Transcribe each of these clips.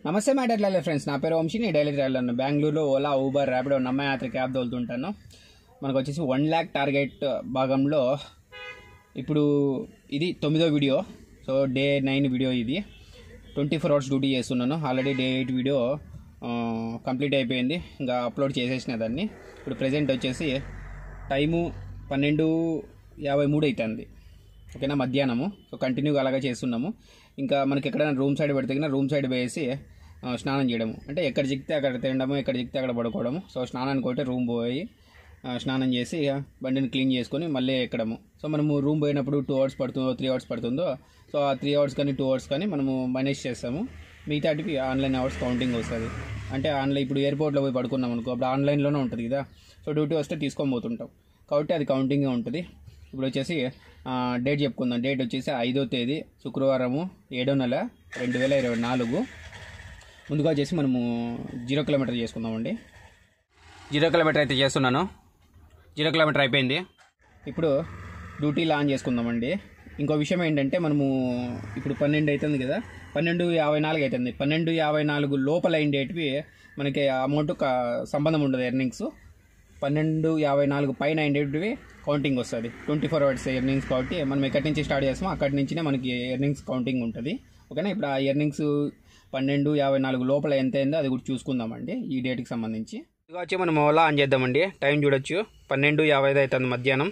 నమస్తే my daily friends, నా పేరు వంశీ. నేను డైలీ ట్రావెలర్. బెంగళూరులో ఓలా, ఊబర్, ర్యాపిడో, నమ్మయాత్ర క్యాబ్ తోలుతుంటాను. మనకు వచ్చేసి 1 lakh టార్గెట్ భాగంలో ఇప్పుడు ఇది 9వ వీడియో. So day 9 video. ఇది 24 hours డ్యూటీ చేస్తున్నాను. ఆల్రెడీ డే 8 వీడియో కంప్లీట్ అయిపోయింది, ఇంకా అప్లోడ్ చేసేసిన దాన్ని. ఇప్పుడు ప్రజెంట్ వచ్చేసి టైము 12:53 అవుతుంది. ఓకేనా, మధ్యాహ్నము. సో కంటిన్యూగా అలాగే చేస్తున్నాము. ఇంకా మనకి ఎక్కడైనా రూమ్ సైడ్ పెడితే రూమ్ సైడ్ వేసి స్నానం చేయడము, అంటే ఎక్కడ చిక్కితే అక్కడ తినడము, ఎక్కడ చిక్కితే అక్కడ పడుకోవడము. సో స్నానానికి ఒకటి రూమ్ పోయి స్నానం చేసి బండిని క్లీన్ చేసుకొని మళ్ళీ ఎక్కడము. సో మనము రూమ్ పోయినప్పుడు 2 hours పడుతుందో 3 hours పడుతుందో, సో ఆ 3 hours కానీ 2 hours కానీ మనము మేనేజ్ చేస్తాము. మిగతాటివి ఆన్లైన్ అవర్స్ కౌంటింగ్ వస్తుంది. అంటే ఆన్లైన్ ఇప్పుడు ఎయిర్పోర్ట్లో పోయి పడుకున్నాం అనుకో, అప్పుడు ఆన్లైన్లోనే ఉంటుంది కదా. సో డ్యూటీ వస్తే తీసుకొని పోతుంటాం కాబట్టి అది కౌంటింగ్గా ఉంటుంది. ఇప్పుడు వచ్చేసి డేట్ చెప్పుకుందాం. డేట్ వచ్చేసి 5వ తేదీ శుక్రవారము 7వ నెల 2024. ముందుగా వచ్చేసి మనము 0 kilometer చేసుకుందామండి. 0 kilometer అయితే చేస్తున్నాను. 0 kilometer అయిపోయింది. ఇప్పుడు డ్యూటీ ఆన్ చేసుకుందామండి. ఇంకో విషయం ఏంటంటే, మనము ఇప్పుడు 12 అవుతుంది కదా, 12:54 అవుతుంది. 12:54 లోపల అయిండేటివి మనకి అమౌంట్ సంబంధం ఉండదు. ఎర్నింగ్స్ 12:54 పైన అయిండేటివి కౌంటింగ్ వస్తుంది. 24 hours ఎర్నింగ్స్ కాబట్టి మనం ఎక్కడి నుంచి స్టార్ట్ చేస్తామో అక్కడి నుంచినే మనకి ఎర్నింగ్స్ కౌంటింగ్ ఉంటుంది. ఓకేనా, ఇప్పుడు ఆ ఎర్నింగ్స్ 12:54 లోపల ఎంత అయిందో అది కూడా చూసుకుందామండి ఈ డేట్కి సంబంధించి. ఇదిగా వచ్చి మనం ఓలా ఆన్ చేద్దామండి. టైం చూడొచ్చు, 12:55 అవుతుంది మధ్యాహ్నం.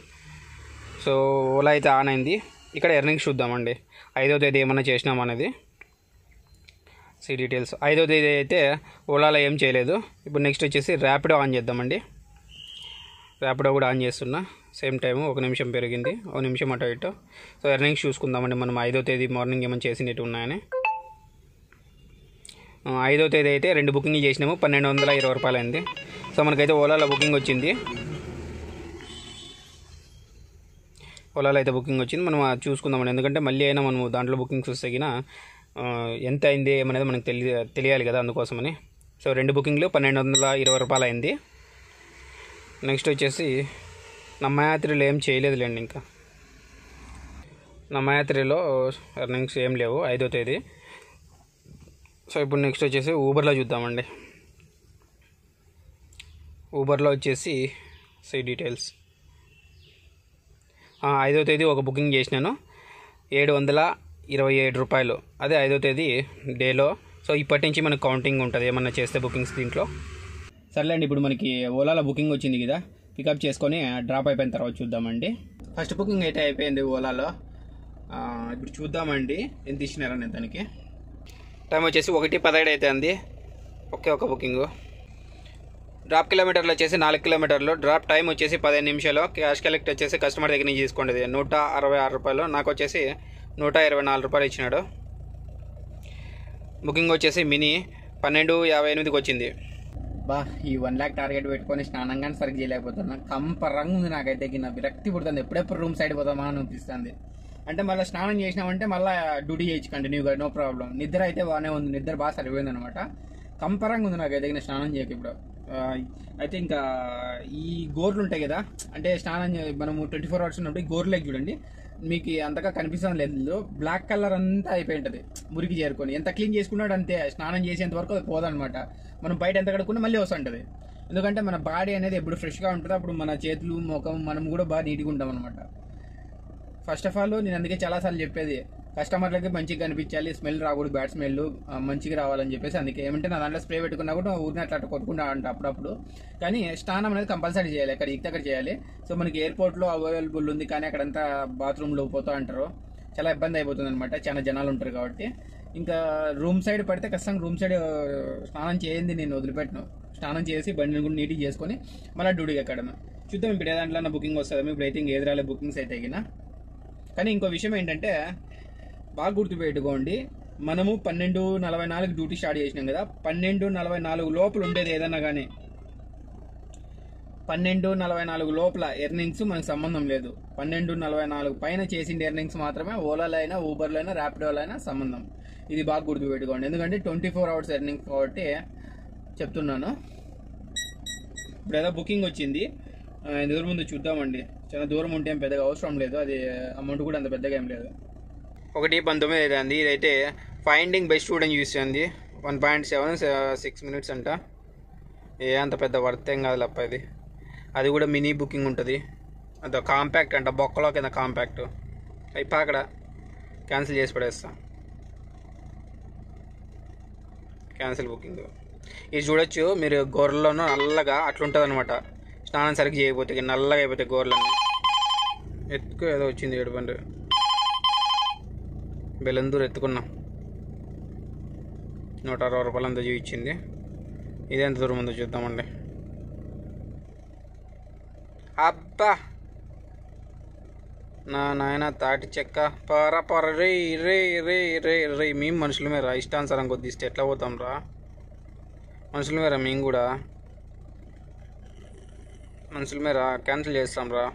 సో ఓలా అయితే ఆన్ అయింది. ఇక్కడ ఎర్నింగ్స్ చూద్దామండి. 5వ తేదీ ఏమన్నా చేసినామనేది సి డీటెయిల్స్. 5వ తేదీ అయితే ఓలాలో ఏం చేయలేదు. ఇప్పుడు నెక్స్ట్ వచ్చేసి ర్యాపిడో ఆన్ చేద్దామండి. ర్యాపిడో కూడా ఆన్ చేస్తున్నా. సేమ్ టైము 1 నిమిషం పెరిగింది, 1 నిమిషం అటు ఇటు. సో ఎర్నింగ్స్ చూసుకుందామండి మనం 5వ తేదీ మార్నింగ్ ఏమైనా చేసినట్టు ఉన్నాయని. 5వ తేదీ అయితే 2 బుకింగ్ చేసినాము, 1220 రూపాయలు అయింది. సో మనకైతే ఓలాలో బుకింగ్ వచ్చింది. ఓలాలో అయితే బుకింగ్ వచ్చింది. మనం చూసుకుందామండి, ఎందుకంటే మళ్ళీ అయినా మనము దాంట్లో బుకింగ్స్ వస్తే ఎంత అయింది ఏమనేది మనకు తెలియాలి కదా, అందుకోసమని. సో 2 బుకింగ్లు 1220 రూపాయలు అయింది. నెక్స్ట్ వచ్చేసి నమ్మయాత్రిలో ఏం చేయలేదులేండి. ఇంకా నమ్మయాత్రిలో ఎర్నింగ్స్ ఏం లేవు 5వ తేదీ. సో ఇప్పుడు నెక్స్ట్ వచ్చేసి ఊబర్లో చూద్దామండి. ఊబర్లో వచ్చేసి సీ డీటెయిల్స్. 5వ తేదీ ఒక బుకింగ్ చేసినాను, 727 రూపాయలు. అదే 5వ తేదీ డేలో. సో ఇప్పటి నుంచి మనకు కౌంటింగ్ ఉంటుంది ఏమన్నా చేస్తే బుకింగ్స్ దీంట్లో. సర్లేండి, ఇప్పుడు మనకి ఓలాలో బుకింగ్ వచ్చింది కదా, పికప్ చేసుకొని డ్రాప్ అయిపోయిన తర్వాత చూద్దామండి. ఫస్ట్ బుకింగ్ అయితే అయిపోయింది ఓలాలో. ఇప్పుడు చూద్దామండి ఎంత ఇచ్చినారని. దానికి టైం వచ్చేసి 1:17 అయితే అంది. ఒక బుకింగ్. డ్రాప్ కిలోమీటర్లు వచ్చేసి 4 kilometerలు. డ్రాప్ టైం వచ్చేసి 15 నిమిషాలు. క్యాష్ కలెక్ట్ వచ్చేసి కస్టమర్ దగ్గర నుంచి తీసుకోండి 166 రూపాయలు. నాకు వచ్చేసి 124 రూపాయలు ఇచ్చినాడు. బుకింగ్ వచ్చేసి మినీ 12:58కి వచ్చింది. ఈ 1 lakh టార్గెట్ పెట్టుకొని స్నానం కానీ సరిగ్గా చేయలేకపోతున్నా. కంపరంగా ఉంది నాకైతే. విరక్తి పుడుతుంది. ఎప్పుడెప్పుడు రూమ్ సైడ్ పోతామా అని అనిపిస్తుంది. అంటే మళ్ళీ స్నానం చేసినామంటే మళ్ళీ డ్యూటీ చేయొచ్చు కంటిన్యూగా, నో ప్రాబ్లం. నిద్ర అయితే బాగానే ఉంది, నిద్ర బాగా సరిపోయింది అనమాట. కంపరంగా ఉంది నాకైతే స్నానం చేయక ఇప్పుడు. అయితే ఇంకా ఈ గోర్లు ఉంటాయి కదా, అంటే స్నానం మనము 24 hours ఉన్నప్పుడు ఈ గోర్లకి చూడండి, మీకు అంతగా కనిపిస్తుంది లేదు, బ్లాక్ కలర్ అంతా అయిపోయి ఉంటుంది మురికి చేరుకొని. ఎంత క్లీన్ చేసుకున్నాడు అంతే, స్నానం చేసేంత వరకు అది పోదనమాట. మనం బయట ఎంత కడుక్కున్నా మళ్ళీ వస్తుంటుంది. ఎందుకంటే మన బాడీ అనేది ఎప్పుడు ఫ్రెష్గా ఉంటుంది, అప్పుడు మన చేతులు ముఖం మనం కూడా బాగా నీట్గా ఉంటాం అనమాట. ఫస్ట్ ఆఫ్ ఆల్ నేను అందుకే చాలాసార్లు చెప్పేది, కస్టమర్లకి మంచిగా కనిపించాలి, స్మెల్ రాకూడదు, బ్యాడ్ స్మెల్ మంచిగా రావాలని చెప్పేసి. అందుకే ఏమంటే నా దాంట్లో స్ప్రే పెట్టుకున్నా కూడా ఊరిని అట్లా కొట్టుకుంటా అంట అప్పుడప్పుడు. కానీ స్నానం అనేది కంపల్సరీ చేయాలి, ఎక్కడ ఇక్కడికి అక్కడ చేయాలి. సో మనకి ఎయిర్పోర్ట్లో అవైలబుల్ ఉంది, కానీ అక్కడంతా బాత్రూంలో పోతూ అంటారు, చాలా ఇబ్బంది అయిపోతుంది అనమాట, చాలా జనాలు ఉంటారు కాబట్టి. ఇంకా రూమ్ సైడ్ పడితే ఖచ్చితంగా రూమ్ సైడ్ స్నానం చేయండి, నేను వదిలిపెట్టను. స్నానం చేసి బండిని కూడా నీట్గా చేసుకొని మళ్ళీ డ్యూటీకి ఎక్కడం. చూద్దాం ఇప్పుడు ఏ దాంట్లో బుకింగ్ వస్తుందో. ఇప్పుడు అయితే ఇంక ఎదురాలే బుకింగ్స్ అయితే అయినా. కానీ ఇంకో విషయం ఏంటంటే, బాగా గుర్తుపెట్టుకోండి, మనము 12:44 డ్యూటీ స్టార్ట్ చేసినాం కదా, 12:44 లోపల ఉండేది ఏదన్నా కానీ 12:44 లోపల ఎర్నింగ్స్ మనకు సంబంధం లేదు. 12:44 పైన చేసిన ఎర్నింగ్స్ మాత్రమే ఓలాలో అయినా, ఊబర్లో అయినా, ర్యాపిడోలో అయినా సంబంధం. ఇది బాగా గుర్తుపెట్టుకోండి, ఎందుకంటే 24 hours ఎర్నింగ్స్ కాబట్టి చెప్తున్నాను. ఇప్పుడు ఏదో బుకింగ్ వచ్చింది, ఎదురు ముందు చూద్దామండి. చాలా దూరం ఉంటే ఏం పెద్దగా అవసరం లేదు, అది అమౌంట్ కూడా అంత పెద్దగా ఏం లేదు. 1:19 అయితే అంది. ఇదైతే ఫైండింగ్ బెస్ట్ స్టూడెంట్ చూస్తుంది. 1.7 6 మినిట్స్ అంట. అంత పెద్ద వర్త్ ఏం కాదు లప్ప ఇది. అది కూడా మినీ బుకింగ్ ఉంటుంది. అది కాంపాక్ట్ అంట, బొక్కలో కింద కాంపాక్ట్. అయిపో అక్కడ క్యాన్సిల్ చేసి పడేస్తా. Cancel booking. ఇది చూడొచ్చు మీరు, గొర్రెల్లోనూ నల్లగా అట్లుంటుంది అనమాట. స్నానం సరిగ్గా చేయకపోతే నల్లగా అయిపోతాయి గొర్రెలన్నీ. ఎత్తుకు ఏదో వచ్చింది 7 బండి. బెలందూరు ఎత్తుకున్నాం. 160 రూపాయలు అంతా చూపించింది. ఇది ఎంత దూరం ఉందో చూద్దామండి. అబ్బా నా నాయన తాటి చెక్క పర రే రే రే రే రే. మేము మనుషుల మీద ఇష్టానుసారం కొద్దిస్తే ఎట్లా పోతాం రా మనుషుల మీద. మేము కూడా మనుషుల మీద క్యాన్సిల్ చేస్తాం రా.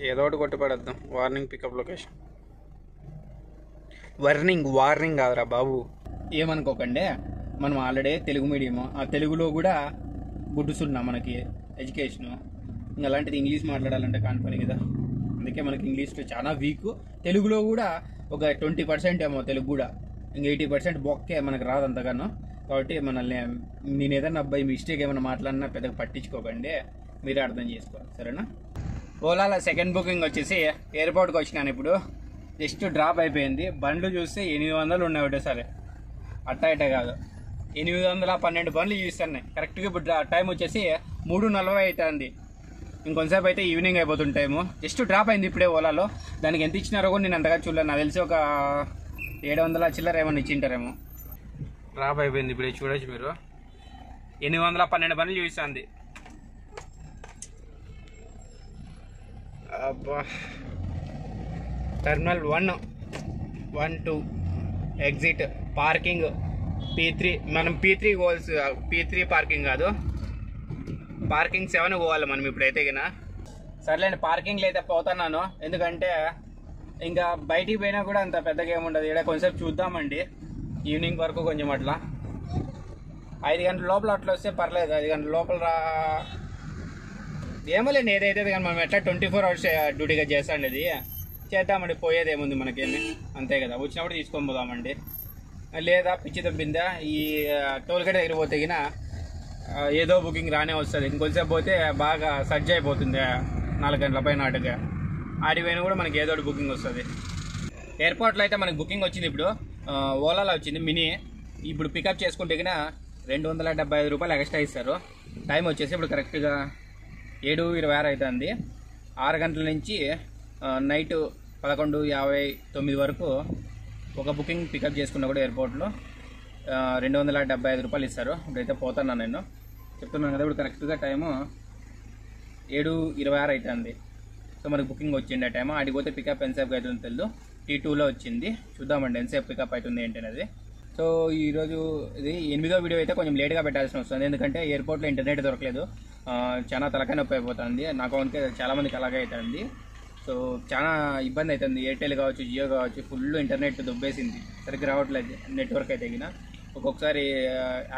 ఏదో ఒకటి కొట్టి పడేద్దాం. Warning pickup location. వార్నింగ్ కాదురా బాబు. ఏమనుకోకండి, మనం ఆల్రెడీ తెలుగు మీడియము. ఆ తెలుగులో కూడా గుడ్డుసున్నాం మనకి ఎడ్యుకేషను. ఇంకా అలాంటిది ఇంగ్లీష్ మాట్లాడాలంటే కాని పని కదా. అందుకే మనకి ఇంగ్లీష్లో చాలా వీక్. తెలుగులో కూడా ఒక 20% ఏమో తెలుగు కూడా. ఇంకా 80% బొక్కే, మనకు రాదు అంతగానో. కాబట్టి మనల్ని నేను ఏదైనా అబ్బాయి మిస్టేక్ ఏమైనా మాట్లాడినా పెద్దగా పట్టించుకోకండి, మీరే అర్థం చేసుకోవాలి, సరేనా. ఓలాలో సెకండ్ బుకింగ్ వచ్చేసి ఎయిర్పోర్ట్కి వచ్చినాను. ఇప్పుడు జస్ట్ డ్రాప్ అయిపోయింది. బండ్లు చూస్తే 800 ఉన్నాయి ఒకటేసారి. అట్టా కాదు, 812 బండ్లు చూస్తున్నాయి కరెక్ట్గా. ఇప్పుడు టైం వచ్చేసి 3:40 అవుతుంది. ఇంకొంతసేపు అయితే ఈవినింగ్ అయిపోతుంది టైము. జస్ట్ డ్రాప్ అయింది ఇప్పుడే ఓలాలో. దానికి ఎంత ఇచ్చినారో కూడా నేను అంతగా చూడలేదు. నాకు తెలిసి ఒక 700 చిల్లర ఏమన్నా ఇచ్చింటారేమో. డ్రాప్ అయిపోయింది ఇప్పుడే, చూడొచ్చు మీరు. 812 బండ్లు చూపిస్తుంది. అబ్బా. Terminal 1, 2 exit, parking P3. మనం P3 పోవాల్సి, P3 పార్కింగ్ కాదు, పార్కింగ్ 7 పోవాలి మనం ఇప్పుడైతే గిన. సర్లేండి, పార్కింగ్లో అయితే పోతున్నాను. ఎందుకంటే ఇంకా బయటికి పోయినా కూడా అంత పెద్దగా ఏముండదు. ఇక్కడ కొంచెంసేపు చూద్దామండి, ఈవినింగ్ వరకు కొంచెం అట్లా. 5 గంటల లోపల అట్లా వస్తే పర్లేదు. 5 గంటల లోపల ఏమోలేండి, ఏదైతే కానీ మనం ఎట్లా 24 hours డ్యూటీగా చేస్తాండి. అది చేద్దామండి, పోయేది ఏముంది మనకేమి, అంతే కదా. వచ్చినప్పుడు తీసుకొని పోదామండి. లేదా పిచ్చి తప్పిందా, ఈ టోల్గేట్ దగ్గర పోతే గిన ఏదో బుకింగ్ రానే వస్తుంది. ఇంకొంచెంసేపు పోతే బాగా సర్జ్ అయిపోతుంది 4 గంటల పైన నాటుగా. ఆడిపోయినా కూడా మనకి ఏదో బుకింగ్ వస్తుంది. ఎయిర్పోర్ట్లో అయితే మనకి బుకింగ్ వచ్చింది. ఇప్పుడు ఓలాలో వచ్చింది మినీ. ఇప్పుడు పికప్ చేసుకుంటే గిన 275 రూపాయలు ఎక్స్ట్రా ఇస్తారు. టైం వచ్చేసి ఇప్పుడు కరెక్ట్గా 7:26 అవుతుంది. 6 గంటల నుంచి నైట్ 11:59 వరకు ఒక బుకింగ్ పికప్ చేసుకున్నా కూడా ఎయిర్పోర్ట్లో 275 రూపాయలు ఇస్తారు. ఇప్పుడైతే పోతున్నాను నేను, చెప్తున్నాను కదా. ఇప్పుడు కరెక్ట్గా టైము 7:26 అవుతుంది. సో మనకు బుకింగ్ వచ్చింది ఆ టైం. ఆడిపోతే పికప్ ఎంతసేపు అవుతుందో తెలియదు. T2లో వచ్చింది, చూద్దామండి ఎంతసేపు పికప్ అవుతుంది ఏంటనేది. సో ఈరోజు ఇది 8వ వీడియో అయితే కొంచెం లేట్గా పెట్టాల్సిన వస్తుంది. ఎందుకంటే ఎయిర్పోర్ట్లో ఇంటర్నెట్ దొరకలేదు. చాలా తలకాయ నొప్పి అయిపోతుంది. నాకు అందుకే చాలామందికి అలాగే అవుతుంది. సో చాలా ఇబ్బంది అవుతుంది. ఎయిర్టెల్ కావచ్చు, జియో కావచ్చు, ఫుల్ ఇంటర్నెట్ దుబ్బేసింది, సరిగ్గా రావట్లేదు నెట్వర్క్ అయితే గిన. ఒక్కొక్కసారి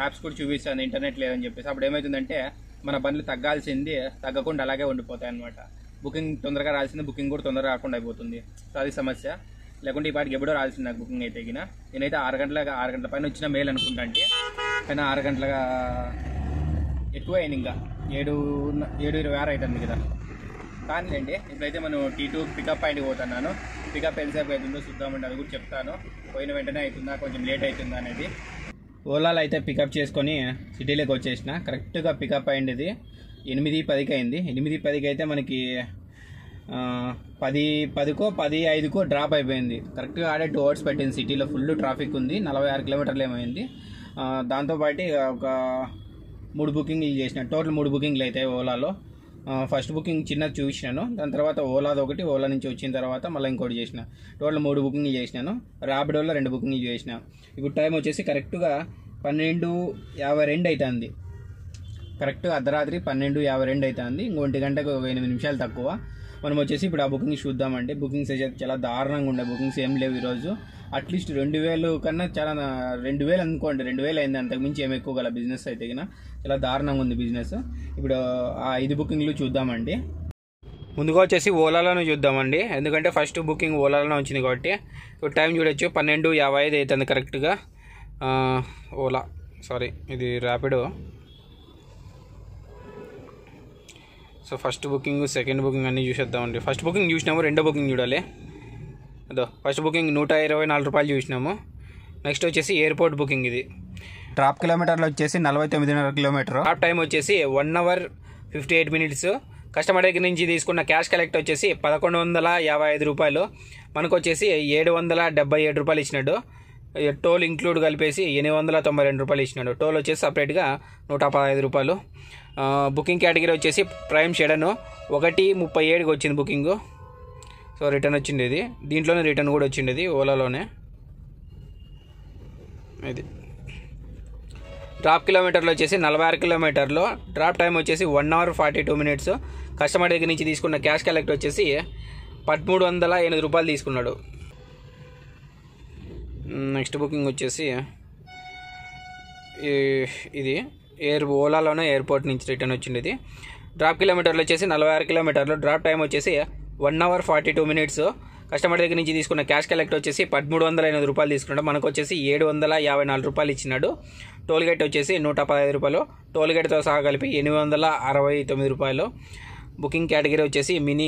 యాప్స్ కూడా చూపిస్తుంది ఇంటర్నెట్ లేదని చెప్పేసి. అప్పుడు ఏమవుతుందంటే మన బండ్లు తగ్గాల్సింది తగ్గకుండా అలాగే ఉండిపోతాయి అనమాట. బుకింగ్ తొందరగా రాల్సింది బుకింగ్ కూడా తొందరగా రాకుండా అయిపోతుంది. సో అది సమస్య. లేకుంటే ఈ పాటికి ఎప్పుడో రాల్సింది నాకు బుకింగ్ అయితే గిన. నేనైతే 6 గంటల పైన వచ్చిన మేల్ అనుకుంటా అంటే, కానీ 6 గంటలుగా ఎక్కువ అయింది. ఇంకా 7:26 అవుతుంది కదా. కానీలేండి, ఇప్పుడైతే మనం T2 పికప్ పాయింట్కి పోతున్నాను. పికప్ ఎంతసేపు అవుతుందో చూద్దామండి, అది కూడా చెప్తాను. పోయిన వెంటనే అవుతుందా, కొంచెం లేట్ అవుతుందా అనేది. ఓలాలో అయితే పికప్ చేసుకొని సిటీలోకి వచ్చేసిన. కరెక్ట్గా పికప్ అయింది. ఇది 8:10కి అయింది. 8:10కి అయితే మనకి 10:10కో 10:05కో డ్రాప్ అయిపోయింది. కరెక్ట్గా ఆడే 2 hours పెట్టింది. సిటీలో ఫుల్ ట్రాఫిక్ ఉంది. 46 కిలోమీటర్లు ఏమైంది. దాంతోపాటు ఒక 3 బుకింగ్లు చేసిన. టోటల్ 3 బుకింగ్లు అయితే ఓలాలో. ఫస్ట్ బుకింగ్ చిన్నది చూసినాను, దాని తర్వాత ఓలాది ఒకటి, ఓలా నుంచి వచ్చిన తర్వాత మళ్ళీ ఇంకోటి చేసిన. టోటల్ 3 బుకింగ్లు చేసినాను. ర్యాపిడోలో 2 బుకింగ్లు చేసిన. ఇప్పుడు టైం వచ్చేసి కరెక్ట్గా 12:52 అవుతుంది. కరెక్ట్గా అర్ధరాత్రి 12:52 అవుతుంది. ఇంకో 1 గంటకు 8 నిమిషాలు తక్కువ. మనం వచ్చేసి ఇప్పుడు ఆ బుకింగ్ చూద్దామండి. బుకింగ్స్ అయితే చాలా దారుణంగా ఉండే. బుకింగ్స్ ఏం లేవు ఈరోజు. అట్లీస్ట్ 2000 కన్నా చాలా 2000 అనుకోండి, 2000 అయింది. అంతకుమించి ఏమి ఎక్కువ గల బిజినెస్ అయితే కినా చాలా దారుణంగా ఉంది బిజినెస్. ఇప్పుడు ఆ 5 బుకింగ్లు చూద్దామండి. ముందుగా వచ్చేసి ఓలాలోనే చూద్దామండి, ఎందుకంటే ఫస్ట్ బుకింగ్ ఓలాలోనే వచ్చింది కాబట్టి. ఇప్పుడు టైం చూడొచ్చు 12:55 అవుతుంది కరెక్ట్గా. ఓలా సారీ ఇది Rapido. So first booking second booking అన్నీ చూసేద్దామండి. ఫస్ట్ బుకింగ్ చూసినాము, రెండో బుకింగ్ చూడాలి. అదో ఫస్ట్ బుకింగ్ 124 రూపాయలు చూసినాము. నెక్స్ట్ వచ్చేసి ఎయిర్పోర్ట్ బుకింగ్. ఇది డ్రాప్ కిలోమీటర్లు వచ్చేసి 49.5 కిలోమీటర్. డ్రాప్ టైం వచ్చేసి 1 hour 58 minutes. కస్టమర్ దగ్గర నుంచి తీసుకున్న క్యాష్ కలెక్ట్ వచ్చేసి 1155 రూపాయలు. మనకు వచ్చేసి 777 రూపాయలు ఇచ్చినాడు. టోల్ ఇంక్లూడ్ కలిపేసి 892 రూపాయలు ఇచ్చినాడు. టోల్ వచ్చేసి సపరేట్గా 115 రూపాయలు. బుకింగ్ కేటగిరీ వచ్చేసి ప్రైమ్ షెడను 1:37కి వచ్చింది బుకింగ్. సో రిటర్న్ వచ్చింది ఇది, దీంట్లోనే రిటర్న్ కూడా వచ్చింది ఓలాలోనే. ఇది డ్రాప్ కిలోమీటర్లు వచ్చేసి 46 కిలోమీటర్లు. డ్రాప్ టైం వచ్చేసి 1 hour 42 minutes. కస్టమర్ దగ్గర నుంచి తీసుకున్న క్యాష్ కలెక్ట్ వచ్చేసి 1308 రూపాయలు తీసుకున్నాడు. నెక్స్ట్ బుకింగ్ వచ్చేసి ఇది ఓలాలోనే ఎయిర్పోర్ట్ నుంచి రిటర్న్ వచ్చింది. ఇది డ్రాప్ కిలోమీటర్లు వచ్చేసి 46 కిలోమీటర్లు. డ్రాప్ టైం వచ్చేసి 1 hour 42 minutes. కస్టమర్ దగ్గర నుంచి తీసుకున్న క్యాష్ కలెక్ట్ వచ్చేసి 1308 రూపాయలు తీసుకున్నాడు. మనకు వచ్చేసి 754 రూపాయలు ఇచ్చినాడు. టోల్ గేట్ వచ్చేసి 115 రూపాయలు. టోల్ గేట్తో సహా కలిపి 869 రూపాయలు. బుకింగ్ కేటగిరీ వచ్చేసి మినీ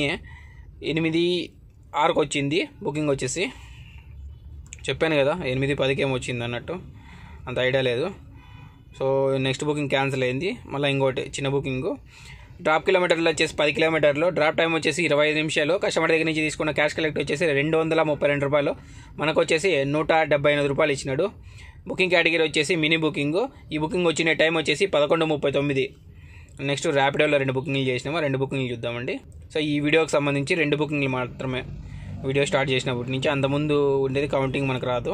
8-6కి వచ్చింది బుకింగ్ వచ్చేసి. చెప్పాను కదా 8-10కి ఏమో వచ్చింది అన్నట్టు, అంత ఐడియా లేదు. సో నెక్స్ట్ బుకింగ్ క్యాన్సిల్ అయింది. మళ్ళీ ఇంకోటి చిన్న బుకింగ్. డ్రాప్ కిలోమీటర్లు వచ్చేసి 10 కిలోమీటర్లు. డ్రాప్ టైం వచ్చేసి 25 నిమిషాలు. కస్టమర్ దగ్గర నుంచి తీసుకున్న క్యాష్ కలెక్ట్ వచ్చేసి 232 రూపాయలు. మనకు వచ్చేసి 178 రూపాయలు ఇచ్చినాడు. బుకింగ్ కేటగిరీ వచ్చేసి మినీ బుకింగ్. ఈ బుకింగ్ వచ్చిన టైం వచ్చేసి 11:39. నెక్స్ట్ ర్యాపిడోలో 2 బుకింగ్లు చేసినాము, 2 బుకింగ్లు చూద్దామండి. సో ఈ వీడియోకి సంబంధించి 2 బుకింగ్లు మాత్రమే. వీడియో స్టార్ట్ చేసినప్పటి నుంచి అంతకుముందు ఉండేది కౌంటింగ్ మనకు రాదు.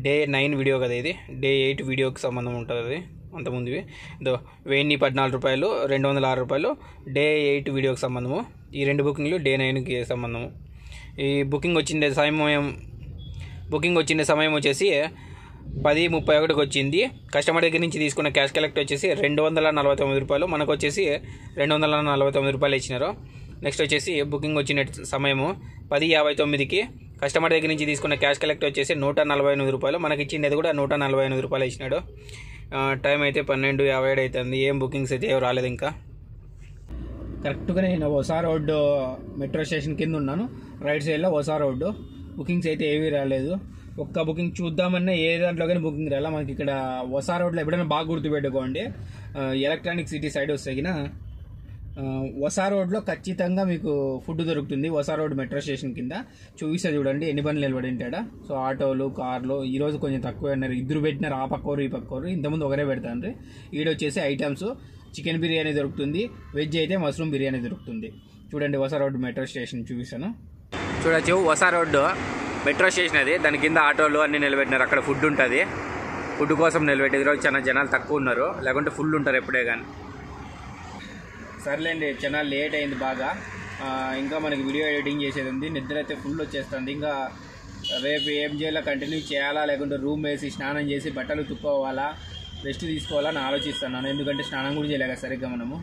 Day 9 వీడియో కదా ఇది, Day 8 వీడియోకి సంబంధం ఉంటుంది అది అంతకుముందువి. 1014 రూపాయలు, 206 రూపాయలు Day 8 వీడియోకి సంబంధము. ఈ 2 బుకింగ్లు Day 9కి సంబంధము. ఈ బుకింగ్ వచ్చిన సమయం వచ్చేసి 10:31కి వచ్చింది. కస్టమర్ దగ్గర నుంచి తీసుకున్న క్యాష్ కలెక్ట్ వచ్చేసి 249 రూపాయలు. మనకు వచ్చేసి 249 రూపాయలు ఇచ్చినారు. నెక్స్ట్ వచ్చేసి బుకింగ్ వచ్చిన సమయము 10:59కి. కస్టమర్ దగ్గర నుంచి తీసుకున్న క్యాష్ కలెక్ట్ వచ్చేసి 148 రూపాయలు. మనకి ఇచ్చింది కూడా 148 రూపాయలు ఇచ్చినాడు. టైం అయితే 12:57 అవుతుంది. ఏం బుకింగ్స్ అయితే ఏం రాలేదు ఇంకా. కరెక్ట్గా నేను ఒసా రోడ్డు మెట్రో స్టేషన్ కింద ఉన్నాను. రైట్ సైడ్లో ఒసా రోడ్డు. బుకింగ్స్ అయితే ఏవీ రాలేదు. ఒక్క బుకింగ్ చూద్దామన్నా ఏ దాంట్లోకైనా బుకింగ్ రాలా. మనకి ఇక్కడ ఒసా రోడ్లో ఎప్పుడైనా బాగా గుర్తుపెట్టుకోండి, ఎలక్ట్రానిక్ సిటీ సైడ్ వస్తే ఒసా రోడ్లో ఖచ్చితంగా మీకు ఫుడ్ దొరుకుతుంది. ఒసా రోడ్ మెట్రో స్టేషన్ కింద చూపిస్తే చూడండి ఎన్ని బండ్లు నిలబడి ఉంటాడా. సో ఆటోలు, కార్లు ఈరోజు కొంచెం తక్కువ ఉన్నారు. 2 పెట్టినారు, ఆ పక్కోరు ఈ పక్కోరు. ఇంతకుముందు ఒకరే పెడతాను. ఈడొచ్చేసి ఐటమ్స్ చికెన్ బిర్యానీ దొరుకుతుంది, వెజ్ అయితే మష్రూమ్ బిర్యానీ దొరుకుతుంది. చూడండి ఒసా రోడ్ మెట్రో స్టేషన్ చూపిస్తాను. చూడొచ్చు ఒసా రోడ్డు మెట్రో స్టేషన్ అది. దాని కింద ఆటోలు అన్నీ నిలబెట్టినారు. అక్కడ ఫుడ్ ఉంటుంది, ఫుడ్ కోసం నిలబెట్టి. ఈరోజు చాలా జనాలు తక్కువ ఉన్నారు, లేకుంటే ఫుల్ ఉంటారు ఎప్పుడే కానీ. సర్లేండి, చాలా లేట్ అయింది బాగా. ఇంకా మనకి వీడియో ఎడిటింగ్ చేసేది ఉంది. నిద్ర అయితే ఫుల్ వచ్చేస్తుంది. ఇంకా రేపు ఏం చేయాలో కంటిన్యూ చేయాలా, లేకుంటే రూమ్ వేసి స్నానం చేసి బట్టలు తుక్కోవాలా, రెస్ట్ తీసుకోవాలని ఆలోచిస్తున్నాను. ఎందుకంటే స్నానం కూడా చేయలేక సరిగ్గా మనము.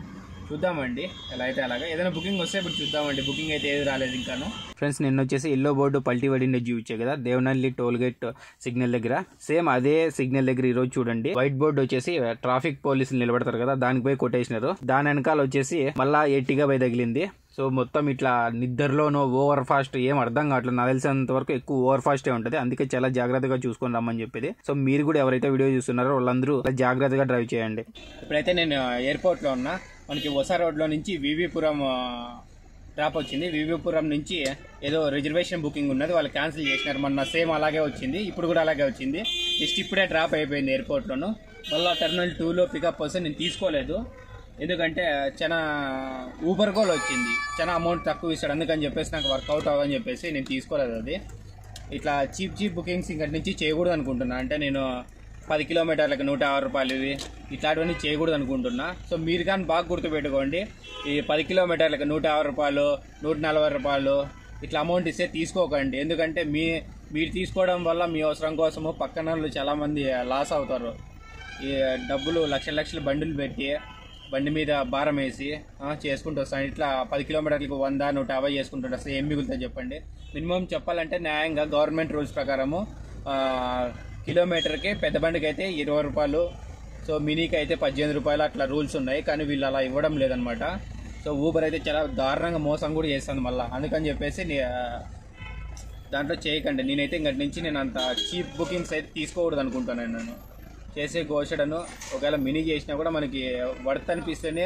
చూద్దామండి ఎలా అయితే అలాగా. ఏదైనా బుకింగ్ వస్తే ఇప్పుడు చూద్దామండి. బుకింగ్ అయితే ఏది రాలేదు ఇంకాను. ఫ్రెండ్స్ నిన్న వచ్చేసి ఎల్లో బోర్డు పల్టీ పడిండే చూపించే కదా దేవనల్లి టోల్ గేట్ సిగ్నల్ దగ్గర. సేమ్ అదే సిగ్నల్ దగ్గర ఈరోజు చూడండి వైట్ బోర్డు వచ్చేసి ట్రాఫిక్ పోలీసులు నిలబడతారు కదా, దానికి పోయి కొట్టేసినారు. దాని వెనకాల వచ్చేసి మళ్ళా ఎట్టిగా పోయి తగిలింది. సో మొత్తం ఇట్లా నిద్రలోనో ఓవర్ ఫాస్ట్ ఏం అర్థం కావట్లేదు. నాకు తెలిసినంత వరకు ఎక్కువ ఓవర్ ఫాస్టే ఉంటుంది. అందుకే చాలా జాగ్రత్తగా చూసుకొని రమ్మని చెప్పేది. సో మీరు కూడా ఎవరైతే వీడియో చూస్తున్నారో వాళ్ళందరూ జాగ్రత్తగా డ్రైవ్ చేయండి. ఇప్పుడైతే నేను ఎయిర్పోర్ట్ లో ఉన్నా. మనకి ఒసా రోడ్లో నుంచి వివిపురం డ్రాప్ వచ్చింది. వివిపురం నుంచి ఏదో రిజర్వేషన్ బుకింగ్ ఉన్నది, వాళ్ళు క్యాన్సిల్ చేసినారు. మొన్న సేమ్ అలాగే వచ్చింది, ఇప్పుడు కూడా అలాగే వచ్చింది. జస్ట్ ఇప్పుడే డ్రాప్ అయిపోయింది ఎయిర్పోర్ట్లోను. మళ్ళీ టెర్మినల్ 2లో పికప్ వస్తే నేను తీసుకోలేదు, ఎందుకంటే చాలా ఊబర్ కాల్ వచ్చింది, చాలా అమౌంట్ తక్కువ ఇస్తాడు. అందుకని చెప్పేసి నాకు వర్కౌట్ అవ్వని చెప్పేసి నేను తీసుకోలేదు. అది ఇట్లా చీప్ బుకింగ్స్ ఇంకటి నుంచి చేయకూడదు అనుకుంటున్నా. అంటే నేను 10 కిలోమీటర్లకు 150 రూపాయలు ఇవి ఇట్లాంటివన్నీ చేయకూడదు అనుకుంటున్నా. సో మీరు కానీ బాగా గుర్తుపెట్టుకోండి, ఈ 10 కిలోమీటర్లకు 150 రూపాయలు, 140 రూపాయలు ఇట్లా అమౌంట్ ఇస్తే తీసుకోకండి. ఎందుకంటే మీరు తీసుకోవడం వల్ల మీ అవసరం కోసము పక్కన వాళ్ళు చాలామంది లాస్ అవుతారు. ఈ డబ్బులు లక్షల బండులు పెట్టి బండి మీద భారం వేసి చేసుకుంటూ వస్తాను. ఇట్లా 10 కిలోమీటర్లకు 100, 150 చేసుకుంటూ వస్తే ఏం మిగులుతుంది చెప్పండి. మినిమం చెప్పాలంటే న్యాయంగా గవర్నమెంట్ రూల్స్ ప్రకారము కిలోమీటర్కి పెద్ద బండికి అయితే 20 రూపాయలు, సో మినీకి అయితే 18 రూపాయలు అట్లా రూల్స్ ఉన్నాయి. కానీ వీళ్ళు అలా ఇవ్వడం లేదనమాట. సో ఊబర్ అయితే చాలా దారుణంగా మోసం కూడా చేస్తుంది మళ్ళీ. అందుకని చెప్పేసి దాంట్లో చేయకండి. నేనైతే ఇంకటి నుంచి నేను అంత చీప్ బుకింగ్స్ అయితే తీసుకోకూడదు అనుకుంటాను. నేను చేసే గోషడను ఒకవేళ మినీ చేసినా కూడా మనకి వర్త్ అనిపిస్తేనే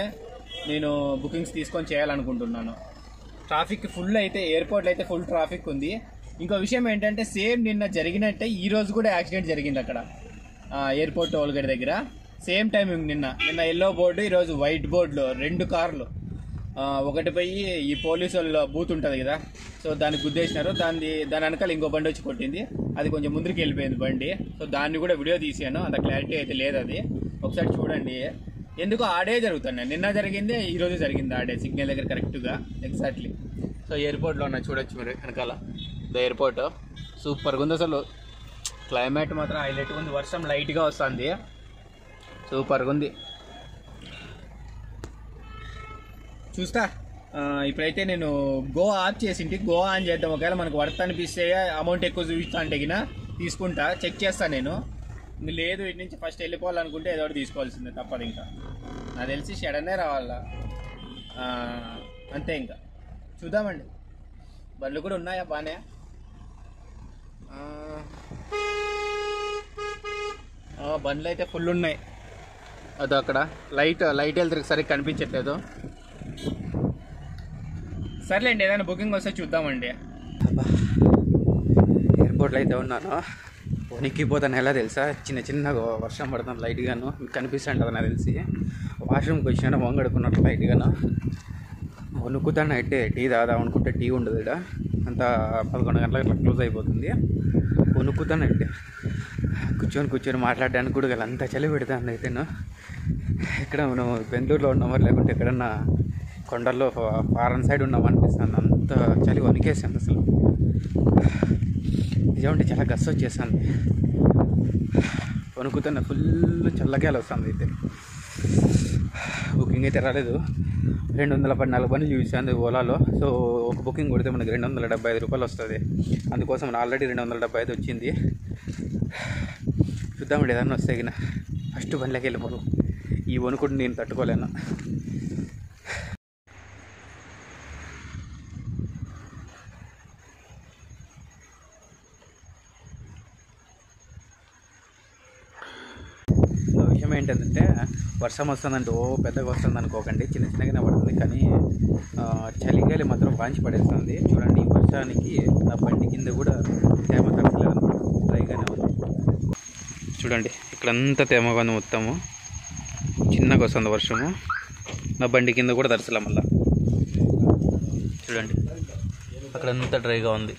నేను బుకింగ్స్ తీసుకొని చేయాలనుకుంటున్నాను. ట్రాఫిక్ ఫుల్ అయితే, ఎయిర్పోర్ట్లో అయితే ఫుల్ ట్రాఫిక్ ఉంది. ఇంకో విషయం ఏంటంటే సేమ్ నిన్న జరిగినట్టే ఈరోజు కూడా యాక్సిడెంట్ జరిగింది అక్కడ ఎయిర్పోర్ట్ టోల్గేట్ దగ్గర. సేమ్ టైమింగ్ నిన్న ఎల్లో బోర్డు, ఈరోజు వైట్ బోర్డులో 2 కార్లు. ఒకటి పోయి ఈ పోలీసు వాళ్ళ బూత్ ఉంటుంది కదా, సో దానికి గుద్దేసినారు. దాని వెనకాల ఇంకో బండి వచ్చి కొట్టింది. అది కొంచెం ముందుకు వెళ్ళిపోయింది బండి. సో దాన్ని కూడా వీడియో తీసాను. అంత క్లారిటీ అయితే లేదు, అది ఒకసారి చూడండి. ఎందుకు ఆడే జరుగుతున్నాయి, నిన్న జరిగింది ఈరోజు జరిగింది ఆడే సిగ్నల్ దగ్గర కరెక్ట్గా ఎగ్జాక్ట్లీ. సో ఎయిర్పోర్ట్లో ఉన్నాయి చూడొచ్చు మీరు వెనకాల. ఎయిర్పోర్ట్ సూపర్గా ఉంది అసలు. క్లైమేట్ మాత్రం హైలైట్గా ఉంది. వర్షం లైట్గా వస్తుంది, సూపర్గా ఉంది. చూస్తా ఇప్పుడైతే నేను గో ఆఫ్ చేసింటి, గో ఆన్ చేద్దాం. ఒకవేళ మనకు వర్త్ అనిపిస్తే అమౌంట్ ఎక్కువ చూపిస్తా అంటే గిన తీసుకుంటా, చెక్ చేస్తాను నేను. లేదు ఇటు నుంచి ఫస్ట్ వెళ్ళిపోవాలనుకుంటే ఏదో ఒకటి తీసుకోవాల్సిందే, తప్పదు. ఇంకా నాకు తెలిసి షడనే రావాలా, అంతే. ఇంకా చూద్దామండి. బండ్లు కూడా ఉన్నాయా బాగానే. బండ్లు అయితే ఫుల్ ఉన్నాయి. అదో అక్కడ లైట్ వెళ్తే సరిగ్గా కనిపించట్లేదు. సర్లేండి, ఏదైనా బుకింగ్ వస్తే చూద్దామండి. ఎయిర్పోర్ట్లో అయితే ఉన్నాను, వణికిపోతాను. ఎలా తెలుసా, చిన్నగా వర్షం పడుతుంది లైట్గాను, మీకు కనిపిస్తుంటుంది నాకు తెలిసి. వాష్రూమ్కి వచ్చినా వంగడుకున్నట్టు లైట్గాను వణుకుతాను. అయితే టీ తాగుదాం అనుకుంటే టీ ఉండదు ఇక్కడ, అంతా 11 గంటలకు ఇట్లా క్లోజ్ అయిపోతుంది. వణుకుతాను. అయితే కూర్చొని మాట్లాడడానికి కూడా గల అంత చలి పెడతాను. అయితేను ఇక్కడ మనం బెంగళూరులో ఉన్నామో లేకుంటే ఎక్కడన్నా కొండల్లో ఫారెన్ సైడ్ ఉన్నాం అనిపిస్తుంది. అంత చలి వణికేసాను అసలు. నిజమంటే చాలా గస్సు వచ్చేసాను, వణుకుతున్న. ఫుల్ చల్లగాలి వస్తుంది. అయితే బుకింగ్ అయితే రాలేదు. 214 బండ్లు చూసాను ఓలాలో. సో ఒక బుకింగ్ కొడితే మనకి 275 రూపాయలు వస్తుంది. అందుకోసం ఆల్రెడీ 275 వచ్చింది. చూద్దామండి ఏదన్నా వస్తే గిన ఫస్ట్ బండ్లకి వెళ్ళిపోదు. ఈ వణుకుడు నేను తట్టుకోలేను. విషయం ఏంటంటే వర్షం వస్తుందంటే పెద్దగా వస్తుంది అనుకోకండి, చిన్నగానే పడుతుంది. కానీ చలిగాలి మాత్రం వాంచి పడేస్తుంది. చూడండి, ఈ వర్షానికి నా బండి కింద కూడా తేమ తగ్గలేదన్నమాట, డ్రైగానే ఉంది. చూడండి ఇక్కడంతా తేమగా ఉంది మొత్తము. చిన్నగా వస్తుంది వర్షము, నా బండి కింద కూడా తరచలే. మళ్ళా చూడండి అక్కడంతా డ్రైగా ఉంది.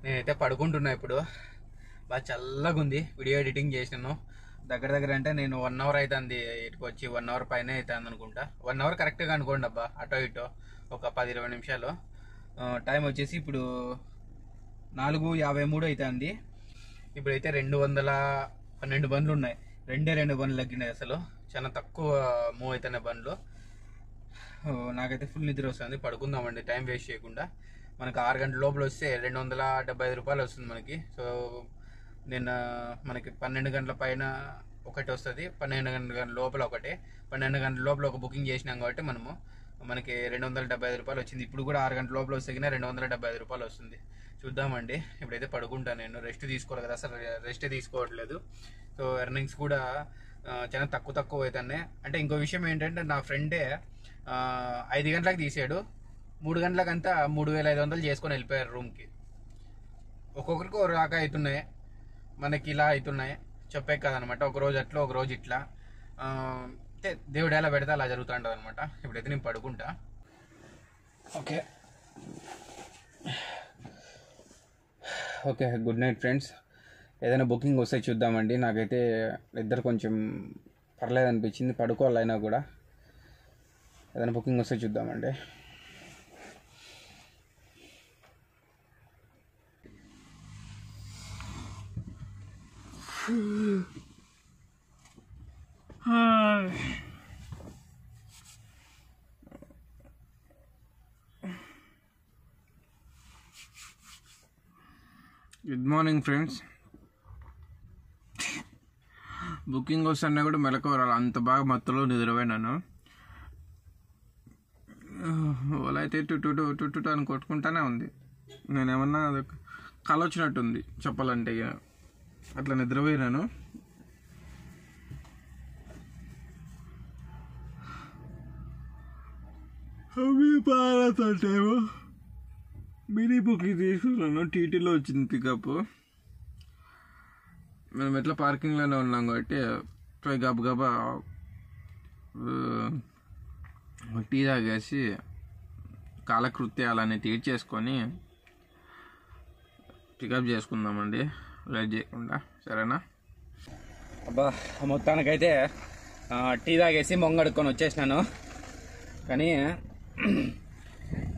నేనైతే పడుకుంటున్నా ఇప్పుడు. బాగా చల్లగా ఉంది. వీడియో ఎడిటింగ్ చేసినాను దగ్గర అంటే నేను 1 అవర్ అవుతుంది ఇటుకు వచ్చి. 1 అవర్ పైన అవుతుంది అనుకుంటా. 1 అవర్ కరెక్ట్గా అనుకోండి అబ్బా, అటో ఇటో ఒక 10-20 నిమిషాలు. టైం వచ్చేసి ఇప్పుడు 4:53 అవుతుంది. ఇప్పుడైతే 212 బండ్లు ఉన్నాయి. 2 బండ్లు తగ్గినాయి. అసలు చాలా తక్కువ మూవ్ అవుతున్నాయి బండ్లు. నాకైతే ఫుల్ నిద్ర వస్తుంది. పడుకుందామండి టైం వేస్ట్ చేయకుండా. మనకు 6 గంటల లోపల వస్తే 275 రూపాయలు వస్తుంది మనకి. సో నిన్న మనకి 12 గంటల పైన ఒకటి వస్తుంది, 12 గంటల లోపల ఒకటి, 12 గంటల లోపల ఒక బుకింగ్ చేసినాం కాబట్టి మనకి 275 రూపాయలు వచ్చింది. ఇప్పుడు కూడా 6 గంటల లోపల వస్తే 275 రూపాయలు వస్తుంది. చూద్దామండి. ఇప్పుడైతే పడుకుంటా. నేను రెస్ట్ తీసుకోవాలి కదా, అసలు రెస్టే తీసుకోవట్లేదు. సో ఎర్నింగ్స్ కూడా చాలా తక్కువ అవుతున్నాయి. అంటే ఇంకో విషయం ఏంటంటే నా ఫ్రెండే 5 గంటలకు తీసాడు, 3 గంటలకంతా 3500 చేసుకొని వెళ్ళిపోయారు రూమ్కి. ఒక్కొక్కరికి ఒక రాక అవుతున్నాయి, మనకి ఇలా అవుతున్నాయి. చెప్పే కదనమాట, ఒక రోజు అట్లా ఒక రోజు ఇట్లా. అంటే దేవుడు ఎలా పెడితే అలా జరుగుతూ ఉంటుంది అనమాట. ఇప్పుడైతే నేను పడుకుంటా. Okay good night friends. ఏదైనా బుకింగ్ వస్తే చూద్దామండి. నాకైతే ఇద్దరు కొంచెం పర్లేదు అనిపించింది, పడుకోవాలైనా కూడా. ఏదైనా బుకింగ్ వస్తే చూద్దామండి. Good morning friends. బుకింగ్ వస్తున్నా కూడా మెలకువరాలి, అంత బాగా మత్తులో నిద్రపోయినాను. ఓలా అయితే టు అని కొట్టుకుంటానే ఉంది. నేనేమన్నా కళ వచ్చినట్టుంది చెప్పాలంటే, అట్లా నిద్రపోయినాను. పాలతోటేమో మినీ బుకింగ్ తీసుకున్నాను. టీటీలో వచ్చింది పికప్. మేము ఎట్లా పార్కింగ్లోనే ఉన్నాం కాబట్టి పోయి గబగబా టీ తాగేసి కాలకృత్యాలన్నీ తీర్చేసుకొని పికప్ చేసుకుందామండి, లేట్ చేయకుండా. సరేనా? అబ్బా, మొత్తానికైతే టీ తాగేసి మొంగడుకొని వచ్చేసినాను. కానీ